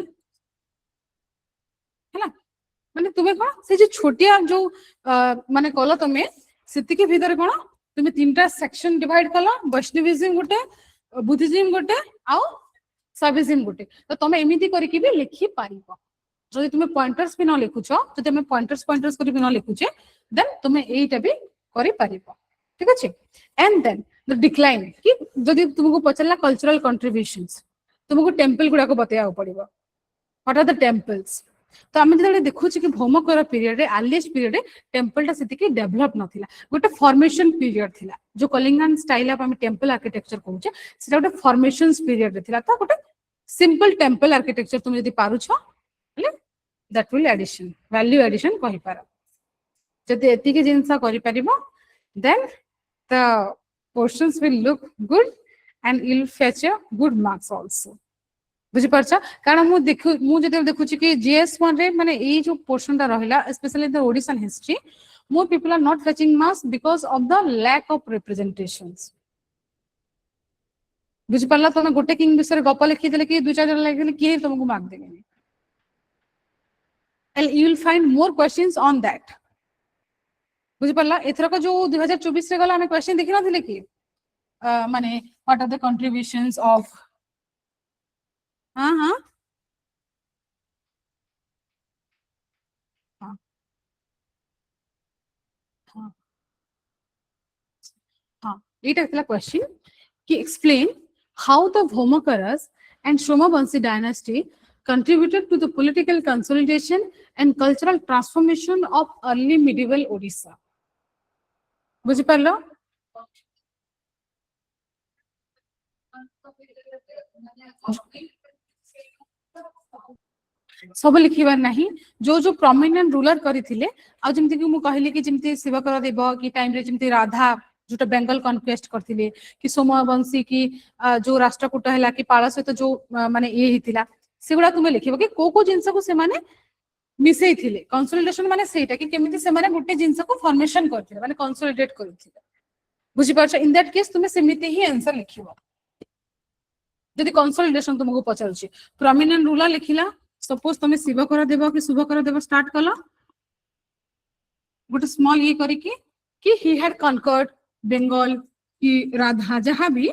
हैला। माने तुमे कोन से जे छोटिया जो माने कलो तुमे सेति के भीतर कोन तुमे तीनटा सेक्शन डिवाइड कला वैष्णविज्म गोटे बुद्धिज्म गोटे आ शैविज्म गोटे। तो तुमे एमिति करी कि भी लिखि पारिबो जदि तुमे पॉइंटर्स भी न लिखुछो जदि हम पॉइंटर्स करी भी न लिखुछे देन तुमे एटा भी करि पारिबो ठीक अछि। एंड देन द डिक्लाइन कि जदि तुमको पचला कल्चरल कंट्रीब्यूशंस तुमको टेम्पल गुडा को बतया पड़िबो व्हाट आर द टेम्पल्स तो आम जो देखुँ कि भौमकर पीरियड आर्लिएस्ट पीरियड टेम्पल से डेभलप नाला गोटे फॉर्मेशन पीरियड थिला जो Kalingan style of temple architecture कहूचे सेटा गोटे फॉर्मेशन पीरियड थिला तो गोटे सिंपल टेम्पल आर्किटेक्चर तुम जदि पारुछ that will addition value addition कहि पार जदि एतिके जिंस करि परिबो then the portions will look good and you'll fetch a good marks also बुझी पारछ कारण मु देखु मु जते देखुची कि GS1 रे माने ए जो पोर्शन ता रहिला specially the Odishan history more people are not fetching marks because of the lack of representations बुझी पारला तने गोटे किंग विषय गप लिखि देले कि दु चार जन लिखि देले कि तुमको मार्क देबे and you will find more questions on that बुझी पारला एथरक जो 2024 रे गला हमें क्वेश्चन देखि नथिले कि माने what are the contributions of हां हां हां हां हाँ एटा थला क्वेश्चन कि explain how the Bhomakaras and Somavanshi dynasty contributed to the political consolidation and cultural transformation of early medieval Odisha बुझी पारलो सब लिखिबार नहीं जो जो प्रोमिनेंट रूलर करथिले आ जेमति कि मु कहली कि जेमति शिवकर देव कि टाइम रे जेमति राधा जोटा बेंगल कन्क्वेस्ट करथिले कि सोमवंशी की जो राष्ट्रकूट हैला कि पाळ सहित जो माने ए हितिला सेगुडा तुमे लिखिबो कि को जिंस को से माने मिसई थिले कंसोलिडेशन माने सेटा कि केमिति से माने गुटे जिंस को फॉर्मेशन करथिले माने कंसोलिडेट करथिले बुझी पाछ इन दैट केस तुमे सेमिति ही आंसर लिखिबो जदि कंसोलिडेशन तुमको पचारुछि प्रोमिनेंट रूलर लिखिला सपोज तुम शिवकर देव कि शुभकर देव स्टार्ट कल गोटे स्मॉल ये करी कि ही हैड कनकर्ड बेंगल कि राधा जहाँ भी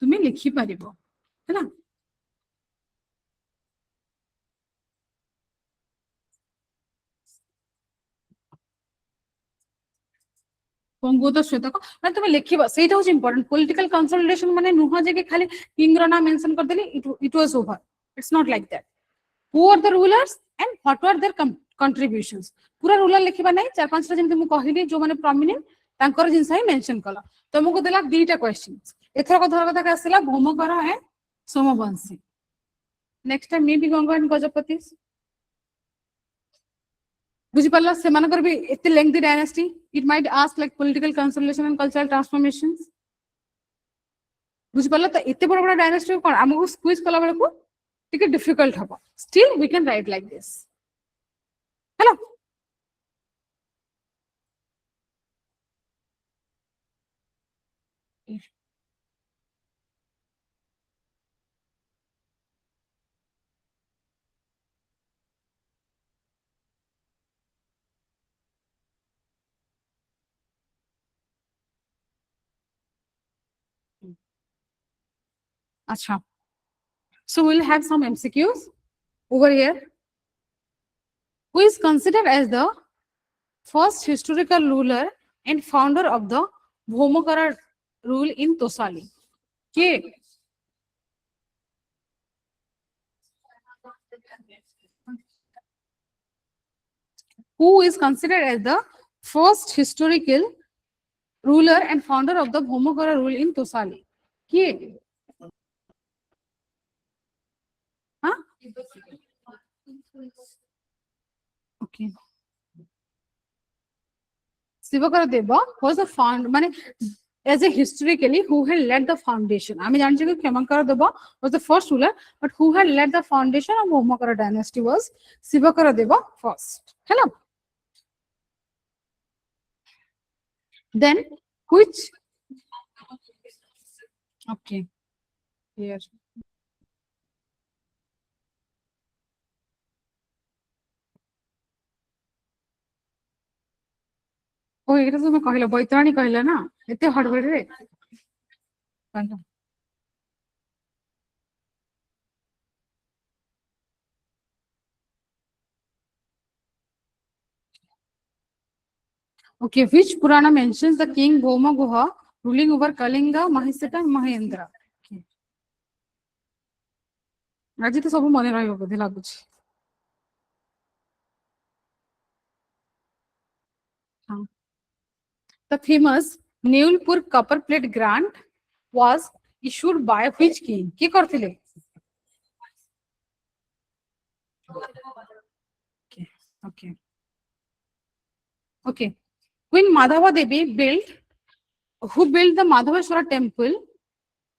तुम्हें लिखि पारिबो है ना पंगु तो श्वेत को माने तुम लिखिबो सेटा होज इंपोर्टेंट पॉलिटिकल कंसोलिडेशन माने नुह जे कि खाली किंग रो नाम मेंशन कर देली it was over it's not like that who are the rulers and what were their contributions पूरा रूलर लिखिबा नै चार पांच टा जेमते मु कहिली जो माने प्रोमिनेंट तांकर जिंस ही मेंशन कला तुमको देला दीटा क्वेश्चंस एथरा को धर कथा आसिला भौमकर है Somvanshi next time may be Ganga and Gajapati बुझी पाला से मानकर भी एते lengthy dynasty it might ask like political consolidation and cultural transformations बुझी पाला तो एते बड़ बड़ डायनेस्टी कोन हमको स्क्वीज कला बेले को टिके डिफिकल्ट हबो still we can write like this hello अच्छा so we'll have some MCQs over here who is considered as the first historical ruler and founder of the Bhomakara rule in Tosali okay who is considered as the first historical ruler and founder of the Bhomakara rule in Tosali okay huh okay Shivakara Deva was the founder mane as a historically who had led the foundation I mean janche ki Kshemakara Deva was the first ruler but who had led the foundation of Bhomakara dynasty was Shivakara Deva first hello then which okay here ओ एटा तो मैं कहला बैतराणी कहला ना एते हड़बड़ रे okay which Purana mentions the king Bhomaguha ruling over Kalinga Mahisata and Mahendra okay आज तो सब मन रहइबो बोधे लागुछि The famous Neulpur copper plate grant was issued by which king? Ki karthile? Okay. Okay. Okay. Queen Madhava Devi who built the Madhaveshwara temple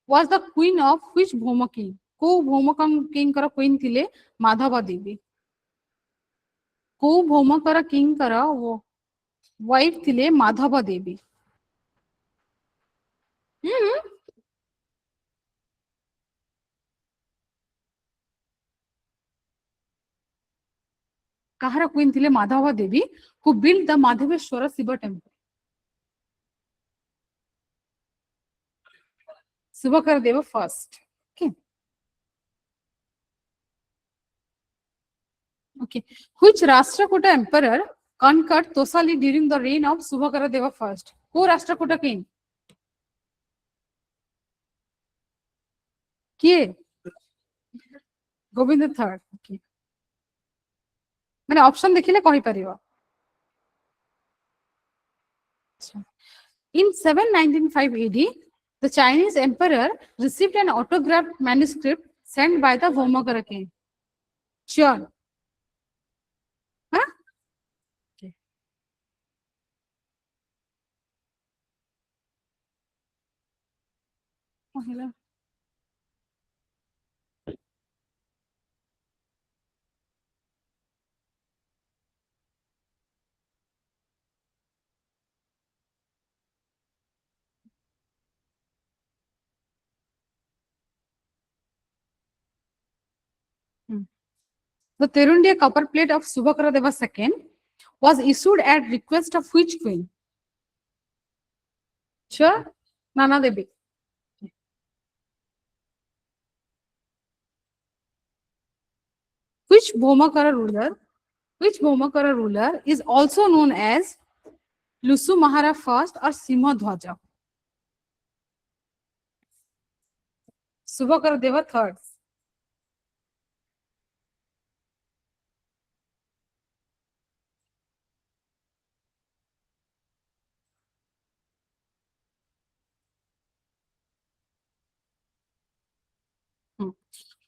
was the queen of which Bhoma king? Ko Bhoma king kara queen thile Madhava Devi. Ko Bhoma kara king kara wife thile Madhava Devi. Kahara queen thile Madhava Devi who built the Madhaveshwara Shiva temple. Subhakara Deva first. Okay. Okay. Which Rashtrakuta emperor conquered Tosali during the reign of Subhakara Deva first? Who Rashtrakuta king? Kiye? Govinda third. Okay. मैंने option देखिले कहि परिबा. In 795 AD, the Chinese emperor received an autographed manuscript sent by the Bhomakara king. Sure. Huh? Okay. Oh, hello. The Terundia copper plate of Subhakara Deva II was issued at request of which queen? Sure. Nana Devi. Which Bhomakara ruler is also known as Lusu Mahara first or Simha Dhwaja? Subhakara Deva third.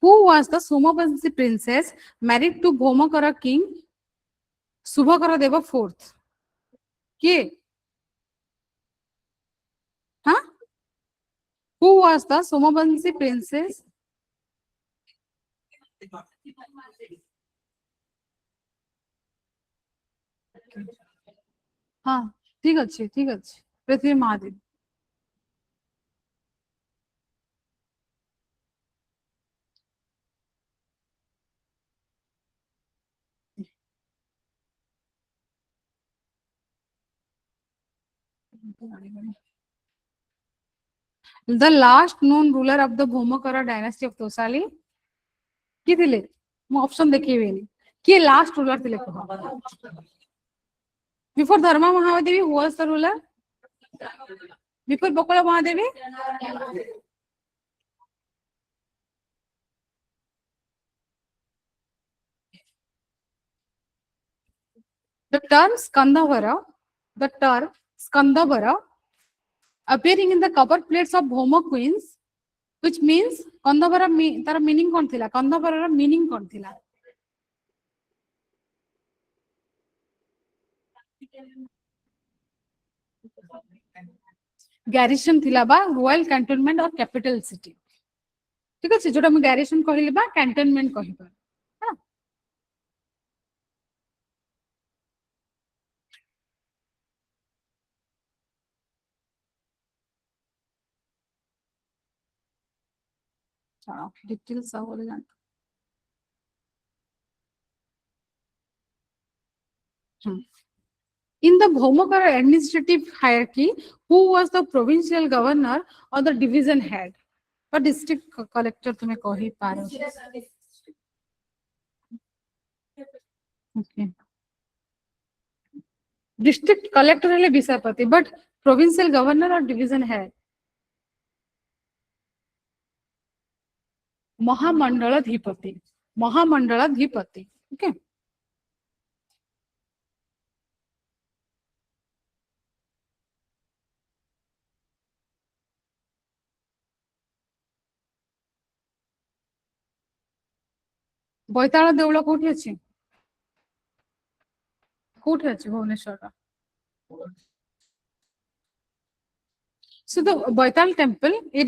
Who was the Somavanshi princess married to Bhomakara king Subhakara Deva fourth? Ke? Huh? Who was the Somavanshi princess? हाँ ठीक अच्छे पृथ्वी Mahadev. The last known ruler of the Bhomakara dynasty of Tosali ki thile? Mu option dekhibe ni. Ki last ruler thile kho? Before Dharma Mahadevi, who was the ruler? Before Bakala Mahadevi? The term Skandavara appearing in the copper plates of Bhoma queens, which means Kandavara tar meaning kon thila? Kandavara meaning kon thila? Garrison thila ba royal cantonment or capital city. ठीक है जोटा हम garrison कहले बा cantonment कहबा. चलो details सब बोले जान. In the Bhomakara administrative hierarchy, who was the provincial governor or the division head? Or district collector तुम्हें कही पारो. Okay. District collector है विसापति, but provincial governor or division head? Mahamandala Dhipati. Okay. बोईताला देउल कोठी अछि भुवनेश्वर रा So the Boital temple, it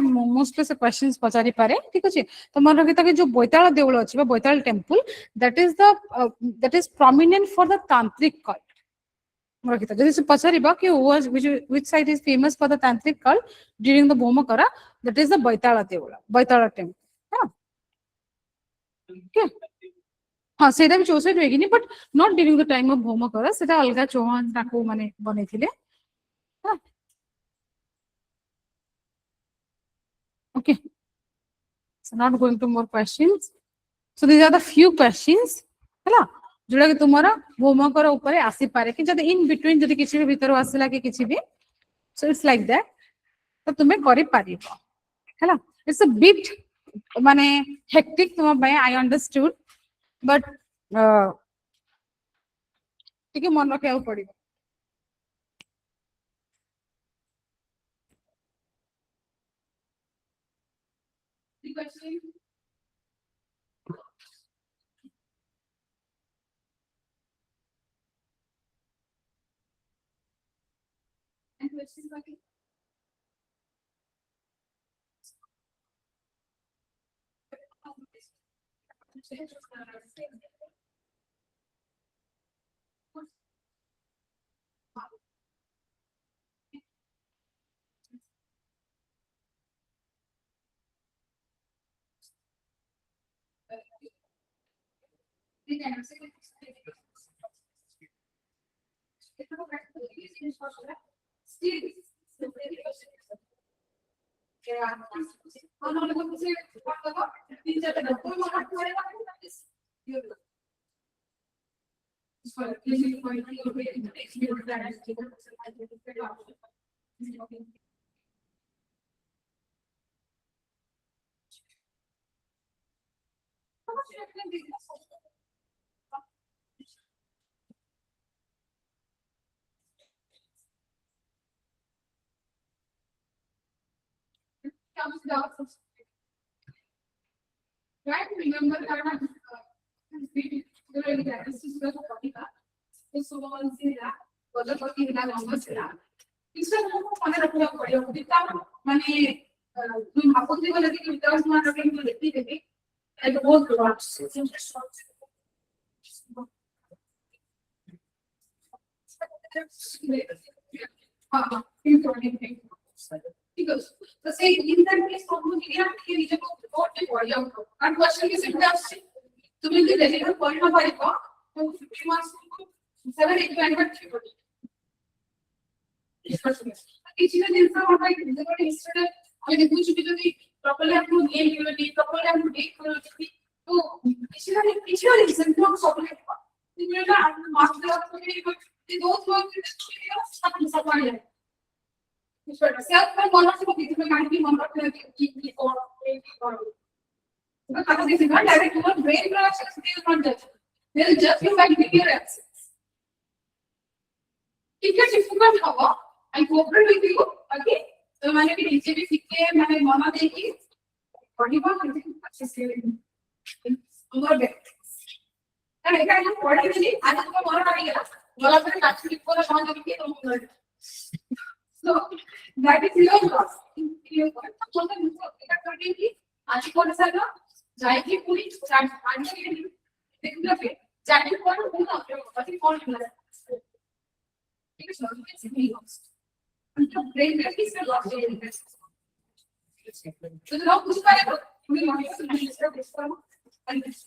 mostly the questions pachari pare, ठीक अछि तो मन रखिता कि जो बोईताला देउल अछि बा बोईताल temple, that is prominent for the tantric cult. मन रखिता जदि से पचारि बा कि which site is famous for the tantric cult during the Bhomakara, that is the Boitala Deul, Boitala temple. हाँ हाँ सेटा भी चौसठ होएगी but not during the time of Bhomakara, सेटा अलगा चौहान ताको माने बनेथिले. हाँ okay, so not going to more questions. So these are the few questions हैला जोड़ा कि तुम्हारा भूमकर ऊपर आसी पारे कि जब in between जब किसी भी भीतर आसिला कि किसी भी so it's like that तो तुम्हें करी पारिबो हैला it's a bit माने hectic तुम भाई I understood but ठीक है मन रखे पड़िबो. Right, remember that because the same in that case, and question is industry. To be the deliver point of by 50 marks, 7, 8, 9, but each of the instead I mean, which be properly have to name unity, properly have to take unity. So, each one is in terms of the master of the those work in supply. Self and one of the might be one of the or because this is not direct to brain reactions, they will just you like bigger access. If you difficult cover, I cooperate with you, okay? So मैंने भी नीचे भी सीखे मैंने मामा देखी बड़ी बात है अच्छे से और बैठ and I can what actually I have to work on it वाला फिर actually पूरा काम करके तो so that is your loss your तो तो मुझे क्या करनी थी आज कौन सा ना जाएगी पूरी चार पांच के लिए देखना फिर जाने को ना पूरा अभी कौन मिला ठीक है so it's lost until brain is lost in this so now कुछ करेगा we want to register this one and this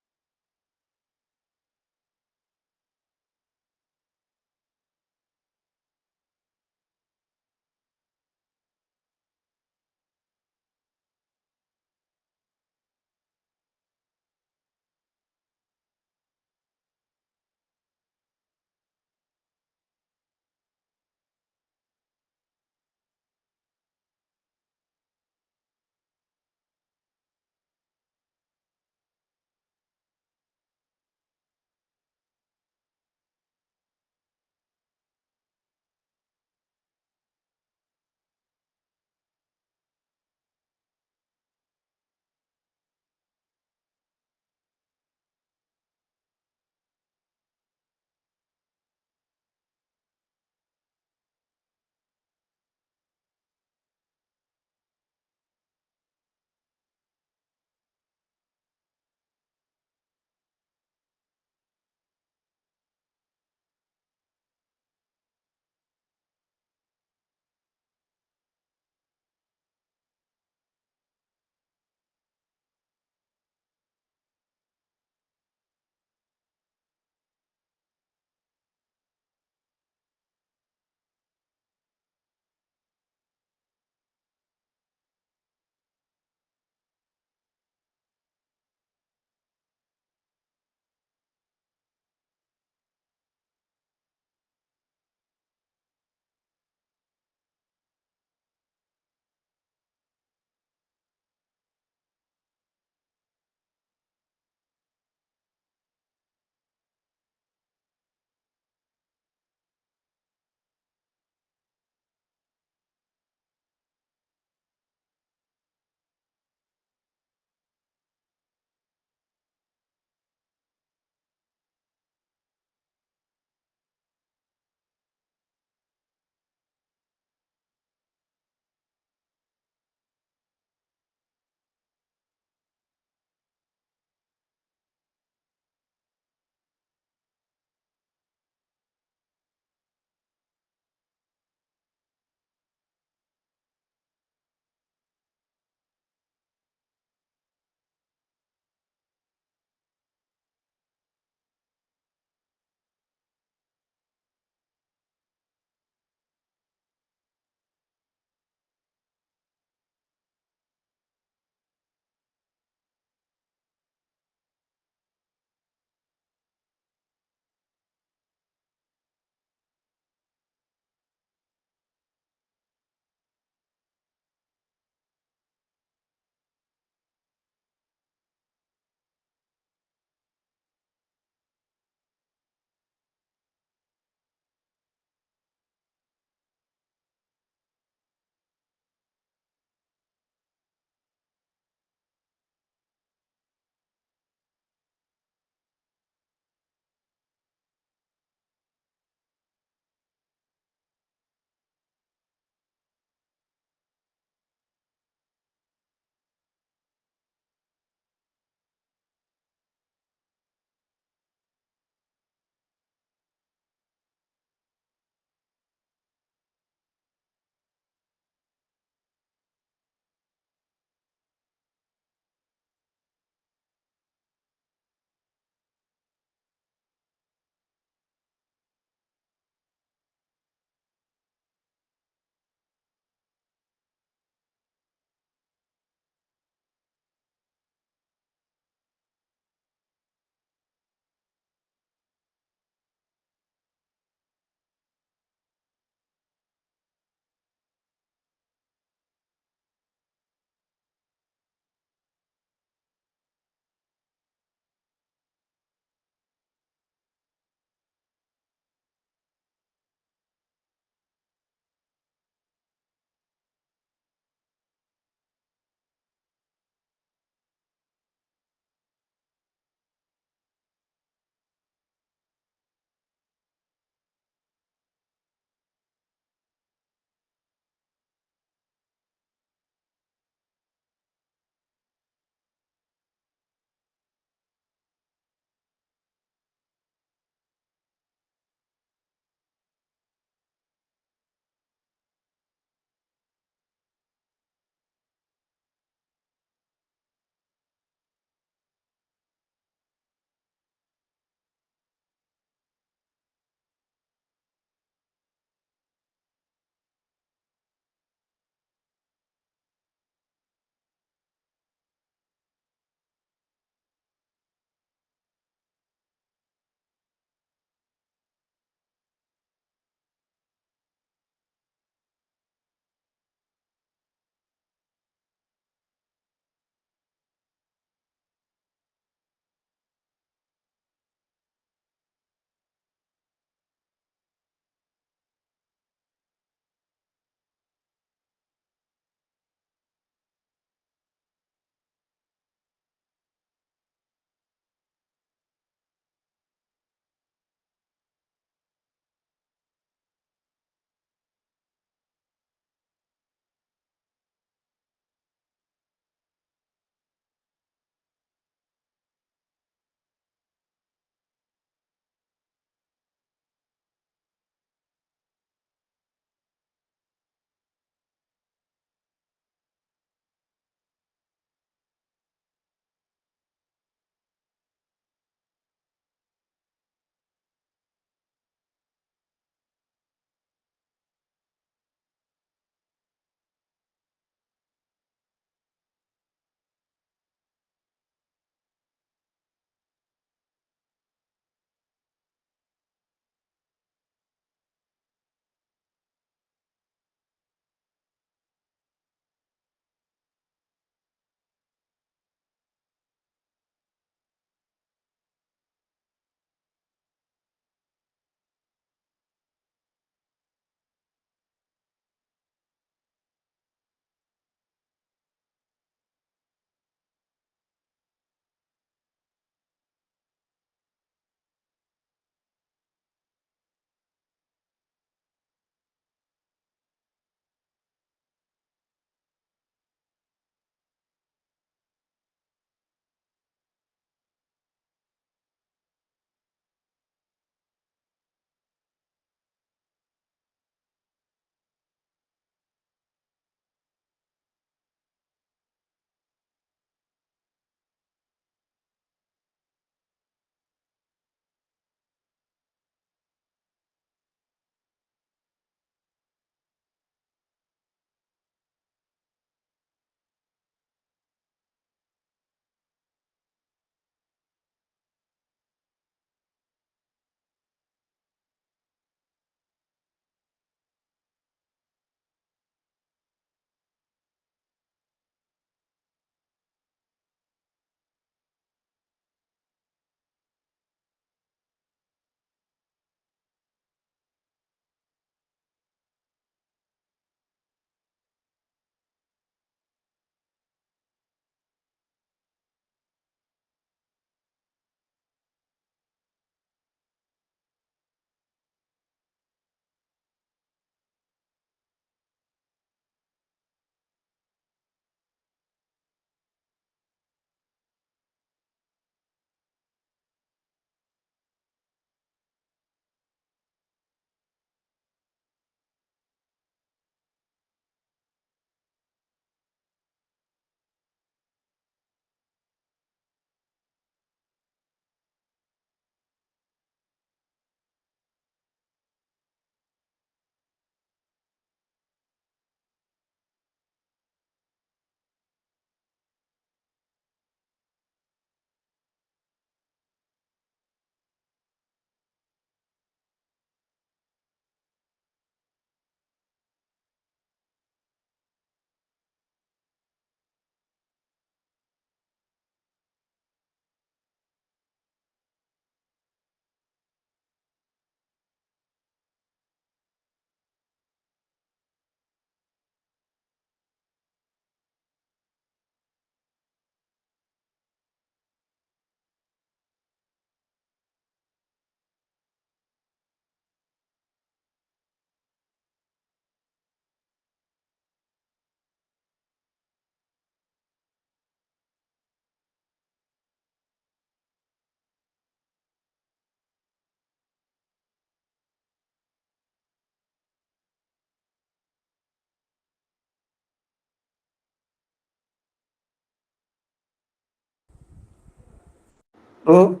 Oh,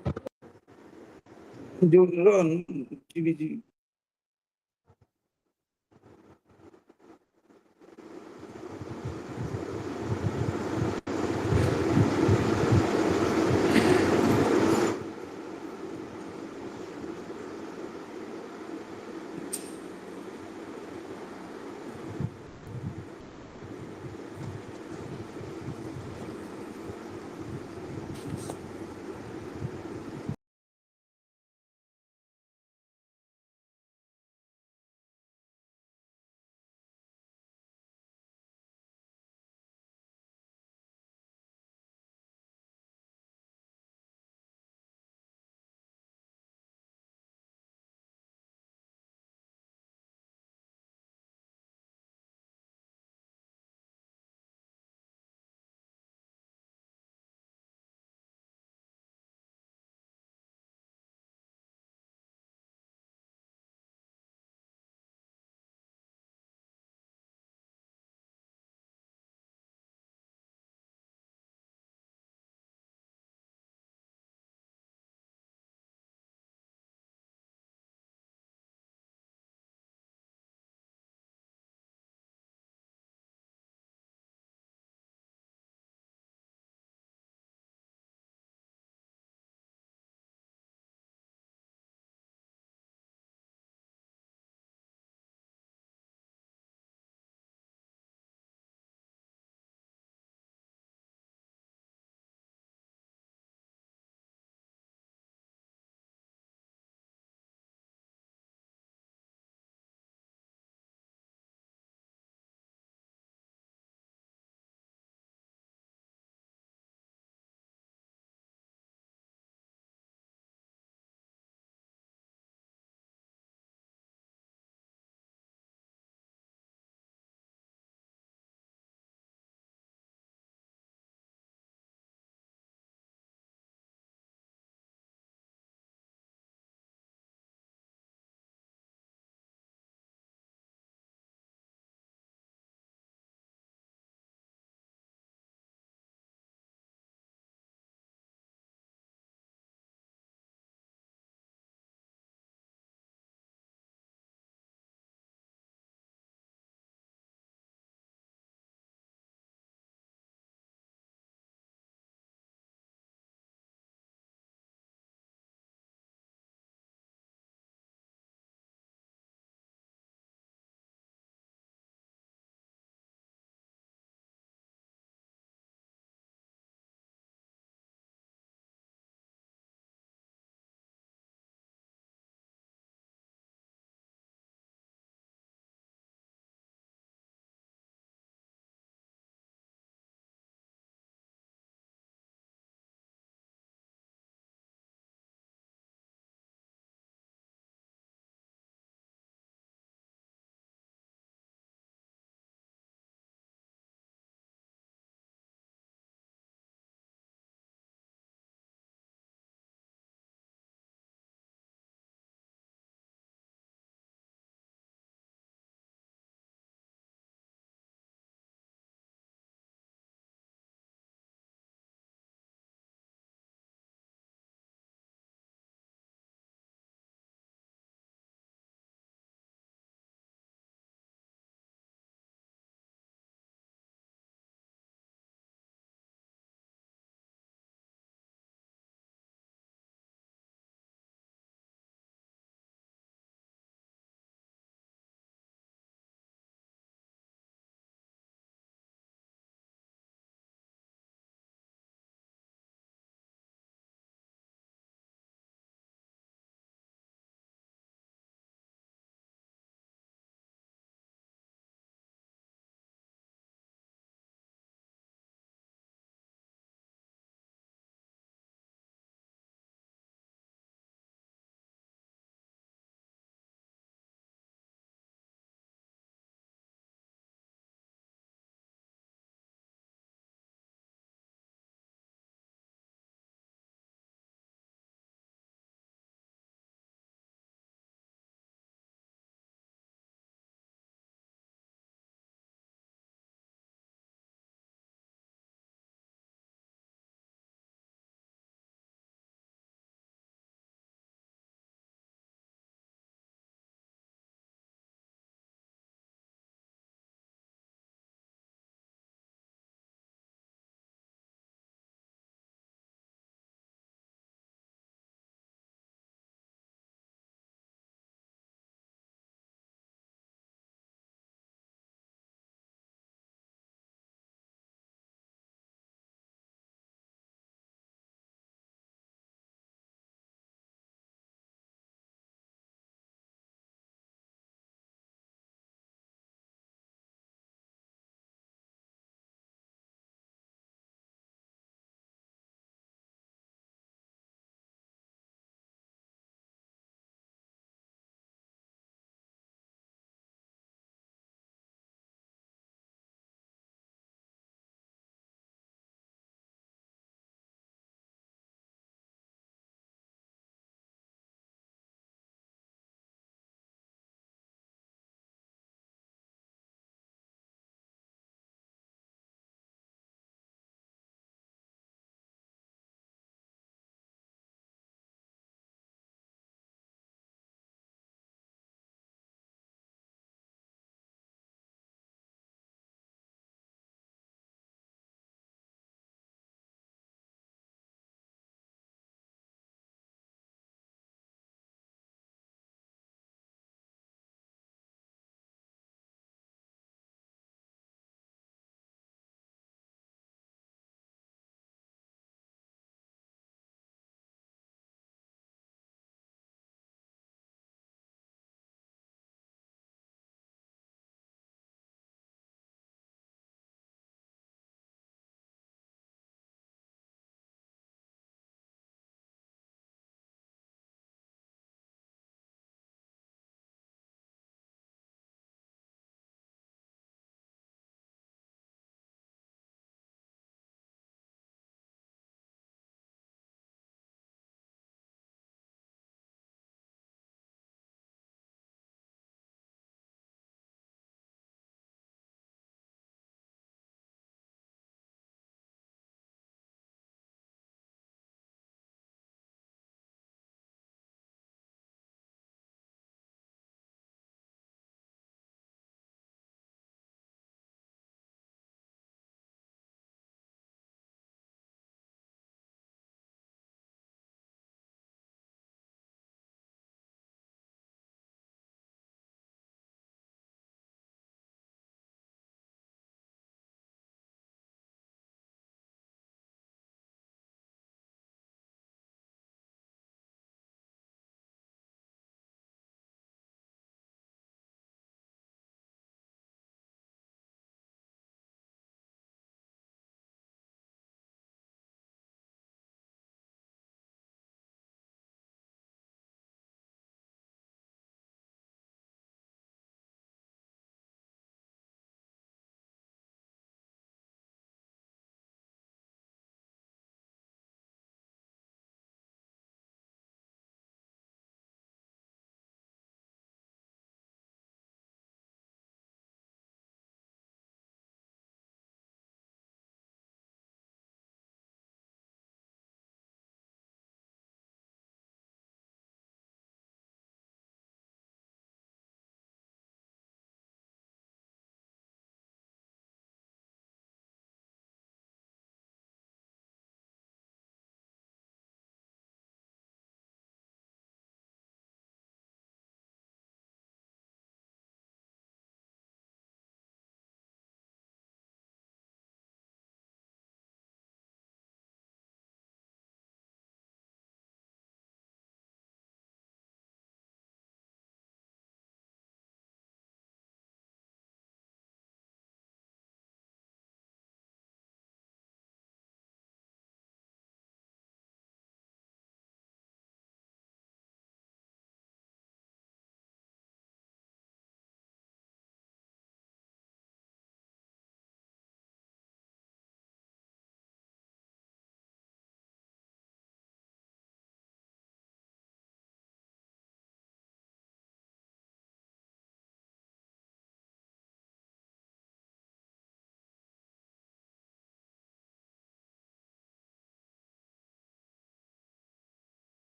do,